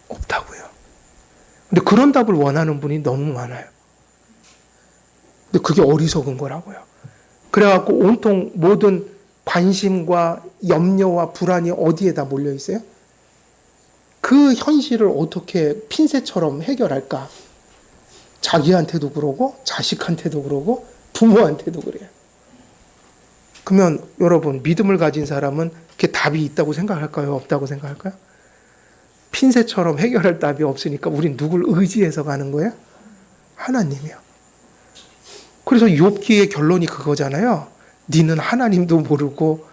없다고요. 근데 그런 답을 원하는 분이 너무 많아요. 근데 그게 어리석은 거라고요. 그래갖고 온통 모든 관심과 염려와 불안이 어디에다 몰려 있어요? 그 현실을 어떻게 핀셋처럼 해결할까? 자기한테도 그러고 자식한테도 그러고 부모한테도 그래요. 그러면 여러분, 믿음을 가진 사람은 그게 답이 있다고 생각할까요? 없다고 생각할까요? 핀셋처럼 해결할 답이 없으니까 우린 누굴 의지해서 가는 거예요? 하나님이요. 그래서 욥기의 결론이 그거잖아요. 니는 하나님도 모르고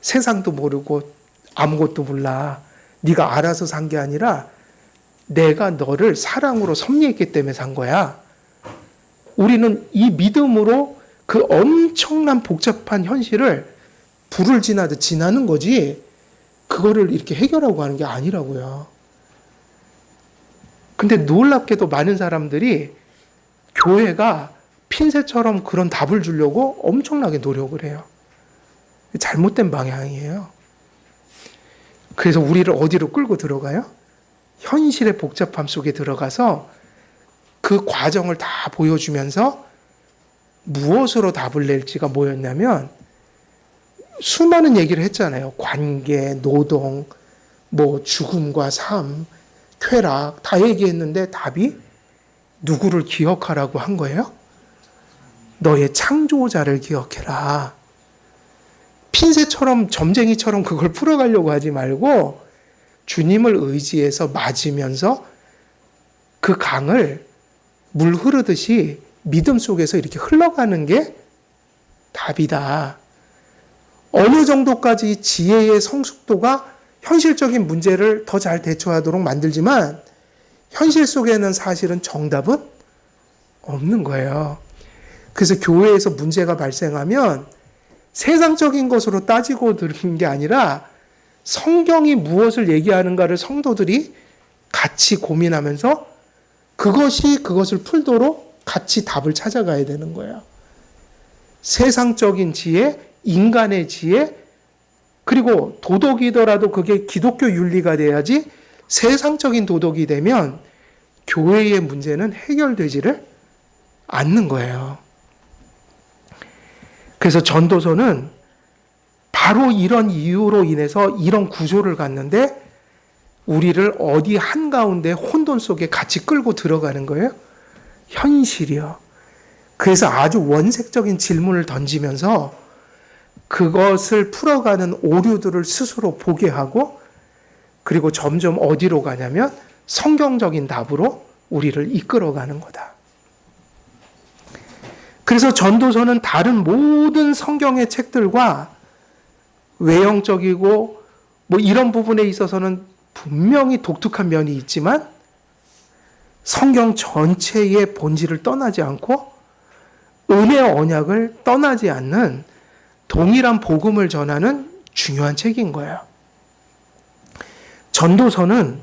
세상도 모르고 아무것도 몰라. 네가 알아서 산 게 아니라 내가 너를 사랑으로 섭리했기 때문에 산 거야. 우리는 이 믿음으로 그 엄청난 복잡한 현실을 불을 지나듯 지나는 거지, 그거를 이렇게 해결하고 하는 게 아니라고요. 근데 놀랍게도 많은 사람들이 교회가 핀셋처럼 그런 답을 주려고 엄청나게 노력을 해요. 잘못된 방향이에요. 그래서 우리를 어디로 끌고 들어가요? 현실의 복잡함 속에 들어가서 그 과정을 다 보여주면서 무엇으로 답을 낼지가 뭐였냐면, 수많은 얘기를 했잖아요. 관계, 노동, 뭐 죽음과 삶, 쾌락 다 얘기했는데 답이 누구를 기억하라고 한 거예요? 너의 창조자를 기억해라. 핀셋처럼 점쟁이처럼 그걸 풀어가려고 하지 말고 주님을 의지해서 맞으면서 그 강을 물 흐르듯이 믿음 속에서 이렇게 흘러가는 게 답이다. 어느 정도까지 지혜의 성숙도가 현실적인 문제를 더 잘 대처하도록 만들지만 현실 속에는 사실은 정답은 없는 거예요. 그래서 교회에서 문제가 발생하면 세상적인 것으로 따지고 들은 게 아니라 성경이 무엇을 얘기하는가를 성도들이 같이 고민하면서 그것을 풀도록 같이 답을 찾아가야 되는 거예요. 세상적인 지혜, 인간의 지혜, 그리고 도덕이더라도 그게 기독교 윤리가 돼야지, 세상적인 도덕이 되면 교회의 문제는 해결되지를 않는 거예요. 그래서 전도서는 바로 이런 이유로 인해서 이런 구조를 갖는데 우리를 어디 한가운데 혼돈 속에 같이 끌고 들어가는 거예요. 현실이요. 그래서 아주 원색적인 질문을 던지면서 그것을 풀어가는 오류들을 스스로 보게 하고, 그리고 점점 어디로 가냐면 성경적인 답으로 우리를 이끌어가는 거다. 그래서 전도서는 다른 모든 성경의 책들과 외형적이고 뭐 이런 부분에 있어서는 분명히 독특한 면이 있지만 성경 전체의 본질을 떠나지 않고 은혜의 언약을 떠나지 않는 동일한 복음을 전하는 중요한 책인 거예요. 전도서는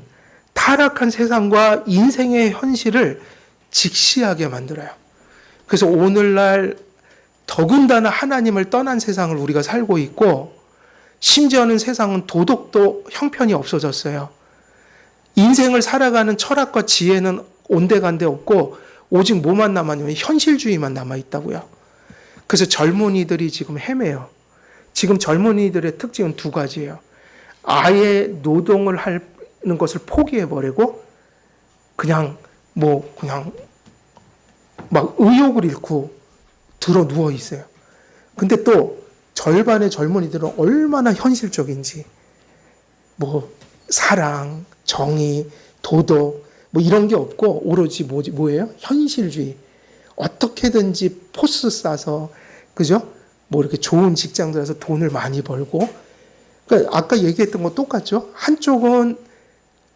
타락한 세상과 인생의 현실을 직시하게 만들어요. 그래서 오늘날 더군다나 하나님을 떠난 세상을 우리가 살고 있고, 심지어는 세상은 도덕도 형편이 없어졌어요. 인생을 살아가는 철학과 지혜는 온데간데 없고 오직 뭐만 남았냐면 현실주의만 남아있다고요. 그래서 젊은이들이 지금 헤매요. 지금 젊은이들의 특징은 두 가지예요. 아예 노동을 하는 것을 포기해버리고 그냥 막 의욕을 잃고 들어 누워 있어요. 근데 또 절반의 젊은이들은 얼마나 현실적인지, 뭐 사랑, 정의, 도덕 뭐 이런 게 없고 오로지 뭐예요? 현실주의. 어떻게든지 포스 싸서, 그죠? 뭐 이렇게 좋은 직장 들어서 돈을 많이 벌고. 그러니까 아까 얘기했던 거 똑같죠? 한쪽은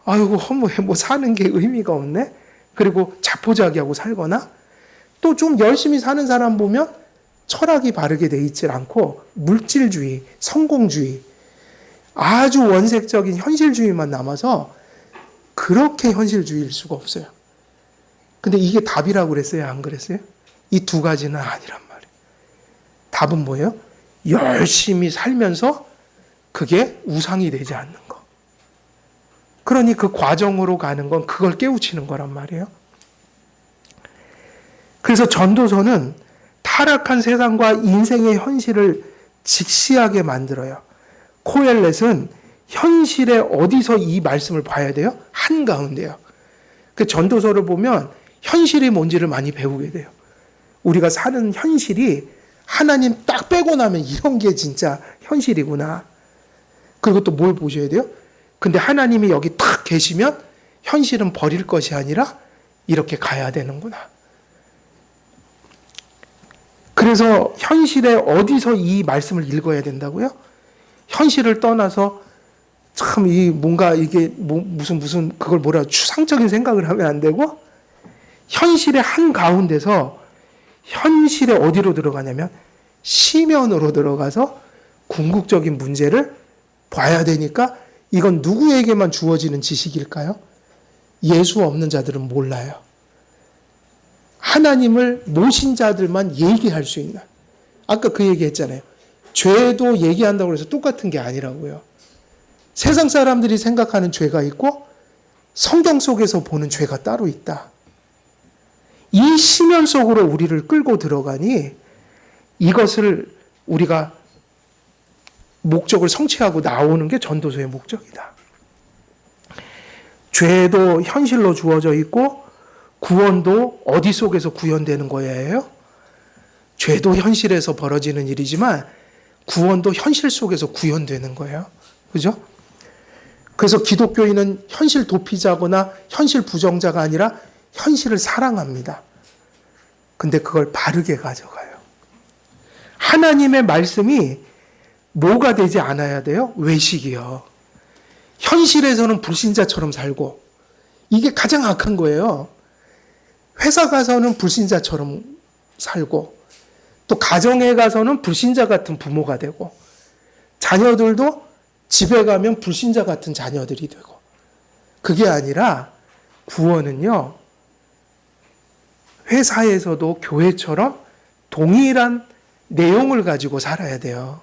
아이고 뭐 사는 게 의미가 없네. 그리고 자포자기하고 살거나, 또 좀 열심히 사는 사람 보면 철학이 바르게 돼 있질 않고 물질주의, 성공주의, 아주 원색적인 현실주의만 남아서 그렇게 현실주의일 수가 없어요. 근데 이게 답이라고 그랬어요? 안 그랬어요? 이 두 가지는 아니란 말이에요. 답은 뭐예요? 열심히 살면서 그게 우상이 되지 않는 거. 그러니 그 과정으로 가는 건 그걸 깨우치는 거란 말이에요. 그래서 전도서는 타락한 세상과 인생의 현실을 직시하게 만들어요. 코엘렛은 현실에 어디서 이 말씀을 봐야 돼요? 한가운데요. 그 전도서를 보면 현실이 뭔지를 많이 배우게 돼요. 우리가 사는 현실이 하나님 딱 빼고 나면 이런 게 진짜 현실이구나. 그리고 또 뭘 보셔야 돼요? 근데 하나님이 여기 딱 계시면 현실은 버릴 것이 아니라 이렇게 가야 되는구나. 그래서 현실에 어디서 이 말씀을 읽어야 된다고요? 현실을 떠나서 참 이 뭔가 이게 무슨 그걸 뭐라 추상적인 생각을 하면 안 되고 현실의 한 가운데서 현실에 어디로 들어가냐면 시면으로 들어가서 궁극적인 문제를 봐야 되니까 이건 누구에게만 주어지는 지식일까요? 예수 없는 자들은 몰라요. 하나님을 모신 자들만 얘기할 수 있는. 아까 그 얘기 했잖아요. 죄도 얘기한다고 해서 똑같은 게 아니라고요. 세상 사람들이 생각하는 죄가 있고 성경 속에서 보는 죄가 따로 있다. 이 시면 속으로 우리를 끌고 들어가니 이것을 우리가 목적을 성취하고 나오는 게 전도서의 목적이다. 죄도 현실로 주어져 있고 구원도 어디 속에서 구현되는 거예요? 죄도 현실에서 벌어지는 일이지만 구원도 현실 속에서 구현되는 거예요. 그죠? 그래서 기독교인은 현실 도피자거나 현실 부정자가 아니라 현실을 사랑합니다. 근데 그걸 바르게 가져가요. 하나님의 말씀이 뭐가 되지 않아야 돼요? 외식이요. 현실에서는 불신자처럼 살고 이게 가장 악한 거예요. 회사 가서는 불신자처럼 살고 또 가정에 가서는 불신자 같은 부모가 되고 자녀들도 집에 가면 불신자 같은 자녀들이 되고 그게 아니라 구원은요. 회사에서도 교회처럼 동일한 내용을 가지고 살아야 돼요.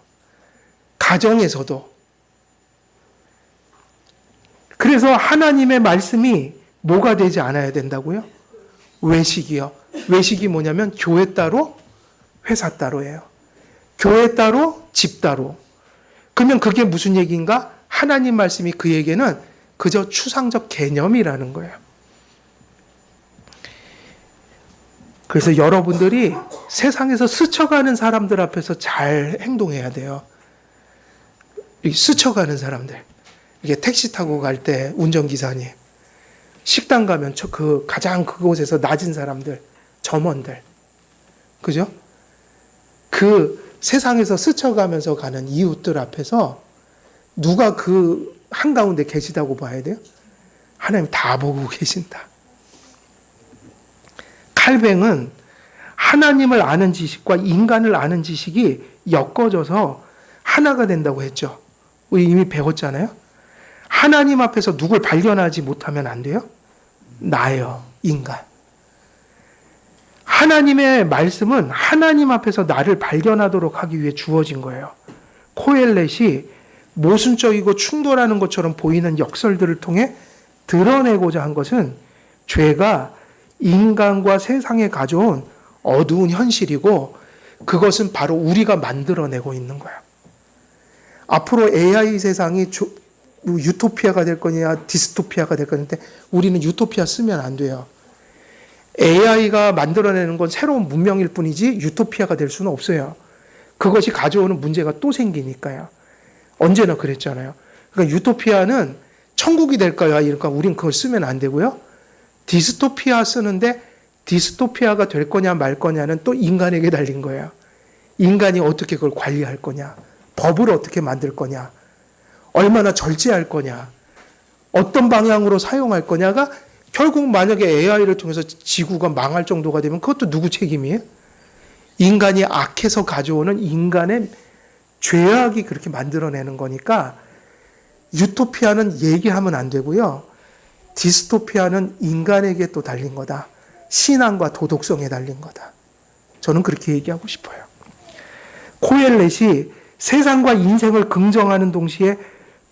가정에서도. 그래서 하나님의 말씀이 뭐가 되지 않아야 된다고요? 외식이요. 외식이 뭐냐면 교회 따로 회사 따로예요. 교회 따로 집 따로. 그러면 그게 무슨 얘기인가? 하나님 말씀이 그에게는 그저 추상적 개념이라는 거예요. 그래서 여러분들이 세상에서 스쳐가는 사람들 앞에서 잘 행동해야 돼요. 스쳐가는 사람들. 이게 택시 타고 갈 때 운전기사님, 식당 가면 그 가장 그곳에서 낮은 사람들, 점원들. 그죠? 그 세상에서 스쳐가면서 가는 이웃들 앞에서 누가 그 한가운데 계시다고 봐야 돼요? 하나님 다 보고 계신다. 칼뱅은 하나님을 아는 지식과 인간을 아는 지식이 엮어져서 하나가 된다고 했죠. 우리 이미 배웠잖아요. 하나님 앞에서 누굴 발견하지 못하면 안 돼요? 나예요, 인간. 하나님의 말씀은 하나님 앞에서 나를 발견하도록 하기 위해 주어진 거예요. 코엘렛이 모순적이고 충돌하는 것처럼 보이는 역설들을 통해 드러내고자 한 것은 죄가 인간과 세상에 가져온 어두운 현실이고 그것은 바로 우리가 만들어내고 있는 거야. 앞으로 AI 세상이 유토피아가 될 거냐 디스토피아가 될 거냐인데 우리는 유토피아 쓰면 안 돼요. AI가 만들어내는 건 새로운 문명일 뿐이지 유토피아가 될 수는 없어요. 그것이 가져오는 문제가 또 생기니까요. 언제나 그랬잖아요. 그러니까 유토피아는 천국이 될까요? 그러니까 우린 그걸 쓰면 안 되고요. 디스토피아 쓰는데 디스토피아가 될 거냐 말 거냐는 또 인간에게 달린 거예요. 인간이 어떻게 그걸 관리할 거냐, 법을 어떻게 만들 거냐, 얼마나 절제할 거냐, 어떤 방향으로 사용할 거냐가 결국 만약에 AI를 통해서 지구가 망할 정도가 되면 그것도 누구 책임이에요? 인간이 악해서 가져오는 인간의 죄악이 그렇게 만들어내는 거니까 유토피아는 얘기하면 안 되고요. 디스토피아는 인간에게 또 달린 거다. 신앙과 도덕성에 달린 거다. 저는 그렇게 얘기하고 싶어요. 코엘렛이 세상과 인생을 긍정하는 동시에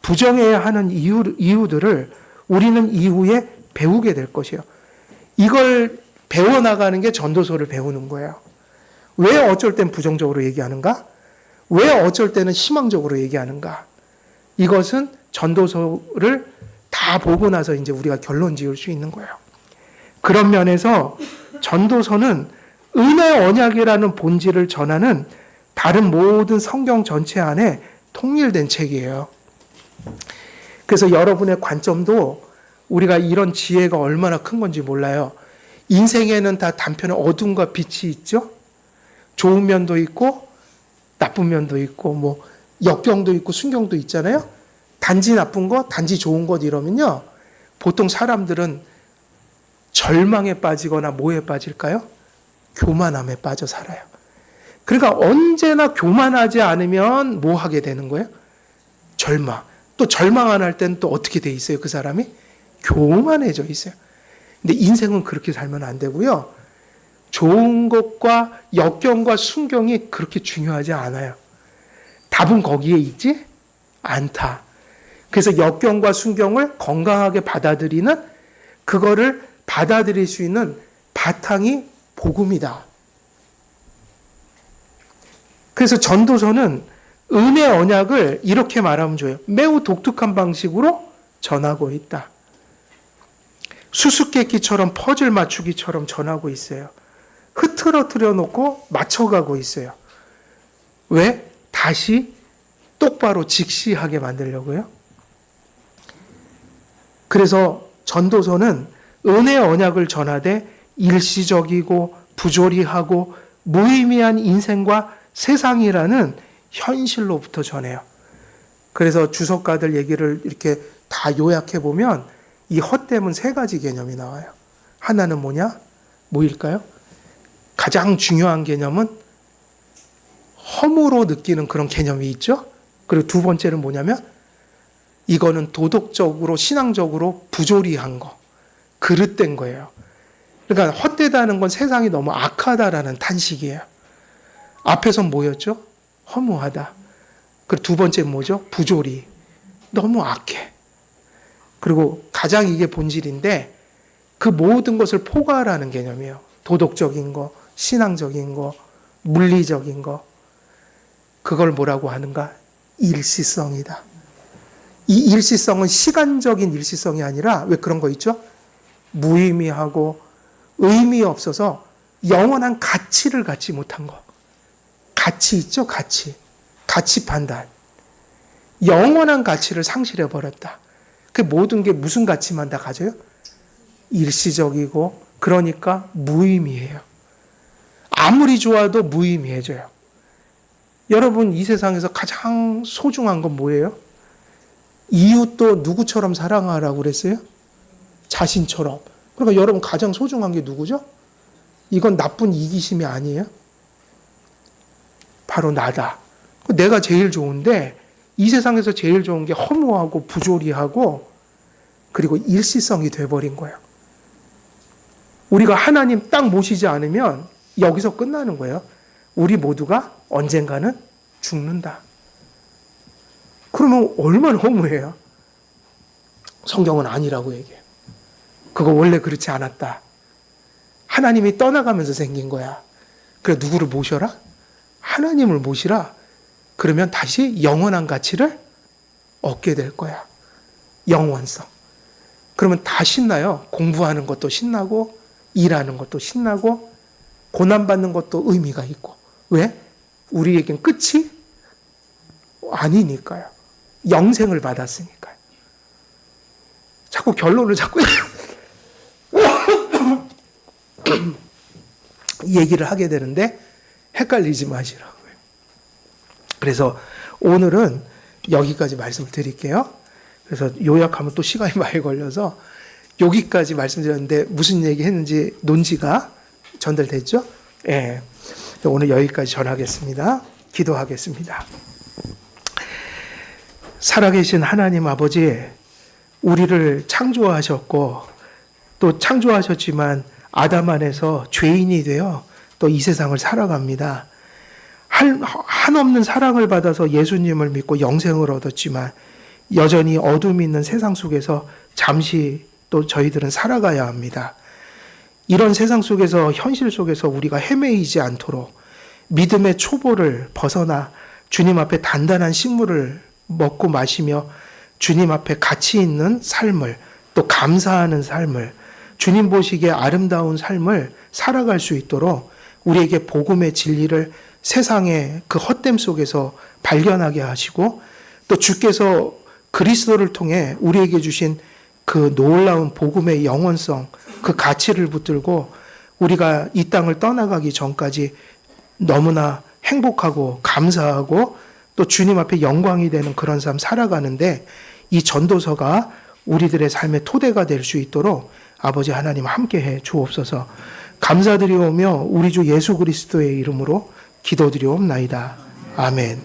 부정해야 하는 이유들을 우리는 이후에 배우게 될 것이에요. 이걸 배워나가는 게 전도서를 배우는 거예요. 왜 어쩔 땐 부정적으로 얘기하는가? 왜 어쩔 때는 희망적으로 얘기하는가? 이것은 전도서를 다 보고 나서 이제 우리가 결론 지을 수 있는 거예요. 그런 면에서 전도서는 은혜 언약이라는 본질을 전하는 다른 모든 성경 전체 안에 통일된 책이에요. 그래서 여러분의 관점도 우리가 이런 지혜가 얼마나 큰 건지 몰라요. 인생에는 다 단편의 어둠과 빛이 있죠. 좋은 면도 있고 나쁜 면도 있고 뭐 역경도 있고 순경도 있잖아요. 단지 나쁜 것, 단지 좋은 것 이러면요. 보통 사람들은 절망에 빠지거나 뭐에 빠질까요? 교만함에 빠져 살아요. 그러니까 언제나 교만하지 않으면 뭐 하게 되는 거예요? 절망. 또 절망 안 할 때는 또 어떻게 돼 있어요? 그 사람이? 교만해져 있어요. 근데 인생은 그렇게 살면 안 되고요. 좋은 것과 역경과 순경이 그렇게 중요하지 않아요. 답은 거기에 있지 않다. 그래서 역경과 순경을 건강하게 받아들이는 그거를 받아들일 수 있는 바탕이 복음이다. 그래서 전도서는 은혜 언약을 이렇게 말하면 좋아요. 매우 독특한 방식으로 전하고 있다. 수수께끼처럼 퍼즐 맞추기처럼 전하고 있어요. 흐트러뜨려 놓고 맞춰가고 있어요. 왜? 다시 똑바로 직시하게 만들려고요. 그래서 전도서는 은혜 언약을 전하되 일시적이고 부조리하고 무의미한 인생과 세상이라는 현실로부터 전해요. 그래서 주석가들 얘기를 이렇게 다 요약해 보면 이 헛됨은 세 가지 개념이 나와요. 하나는 뭐냐? 뭐일까요? 가장 중요한 개념은 허무로 느끼는 그런 개념이 있죠. 그리고 두 번째는 뭐냐면 이거는 도덕적으로 신앙적으로 부조리한 거, 그릇된 거예요. 그러니까 헛되다는 건 세상이 너무 악하다라는 탄식이에요. 앞에선 뭐였죠? 허무하다. 그리고 두 번째는 뭐죠? 부조리. 너무 악해. 그리고 가장 이게 본질인데 그 모든 것을 포괄하는 개념이에요. 도덕적인 거, 신앙적인 거, 물리적인 거. 그걸 뭐라고 하는가? 일시성이다. 이 일시성은 시간적인 일시성이 아니라 왜 그런 거 있죠? 무의미하고 의미 없어서 영원한 가치를 갖지 못한 거. 가치 있죠? 가치. 가치 판단. 영원한 가치를 상실해 버렸다. 그 모든 게 무슨 가치만 다 가져요? 일시적이고 그러니까 무의미해요. 아무리 좋아도 무의미해져요. 여러분 이 세상에서 가장 소중한 건 뭐예요? 이웃도 누구처럼 사랑하라고 그랬어요? 자신처럼. 그러니까 여러분 가장 소중한 게 누구죠? 이건 나쁜 이기심이 아니에요? 바로 나다. 내가 제일 좋은데 이 세상에서 제일 좋은 게 허무하고 부조리하고 그리고 일시성이 돼버린 거예요. 우리가 하나님 딱 모시지 않으면 여기서 끝나는 거예요. 우리 모두가 언젠가는 죽는다. 그러면 얼마나 허무해요. 성경은 아니라고 얘기해요. 그거 원래 그렇지 않았다. 하나님이 떠나가면서 생긴 거야. 그래 누구를 모셔라? 하나님을 모시라. 그러면 다시 영원한 가치를 얻게 될 거야. 영원성. 그러면 다 신나요. 공부하는 것도 신나고 일하는 것도 신나고 고난받는 것도 의미가 있고. 왜? 우리에겐 끝이 아니니까요. 영생을 받았으니까요. 자꾸 결론을 자꾸 얘기를 하게 되는데 헷갈리지 마시라고요. 그래서 오늘은 여기까지 말씀을 드릴게요. 그래서 요약하면 또 시간이 많이 걸려서 여기까지 말씀드렸는데 무슨 얘기 했는지 논지가 전달됐죠? 예. 오늘 여기까지 전하겠습니다. 기도하겠습니다. 살아계신 하나님 아버지, 우리를 창조하셨고 또 창조하셨지만 아담 안에서 죄인이 되어 또 이 세상을 살아갑니다. 한없는 사랑을 받아서 예수님을 믿고 영생을 얻었지만 여전히 어둠이 있는 세상 속에서 잠시 또 저희들은 살아가야 합니다. 이런 세상 속에서, 현실 속에서 우리가 헤매이지 않도록 믿음의 초보를 벗어나 주님 앞에 단단한 식물을 먹고 마시며 주님 앞에 가치 있는 삶을, 또 감사하는 삶을, 주님 보시기에 아름다운 삶을 살아갈 수 있도록 우리에게 복음의 진리를 세상의 그 헛됨 속에서 발견하게 하시고, 또 주께서 그리스도를 통해 우리에게 주신 그 놀라운 복음의 영원성, 그 가치를 붙들고 우리가 이 땅을 떠나가기 전까지 너무나 행복하고 감사하고 또 주님 앞에 영광이 되는 그런 삶 살아가는데, 이 전도서가 우리들의 삶의 토대가 될 수 있도록 아버지 하나님 함께해 주옵소서. 감사드리오며 우리 주 예수 그리스도의 이름으로 기도드리옵나이다. 아멘.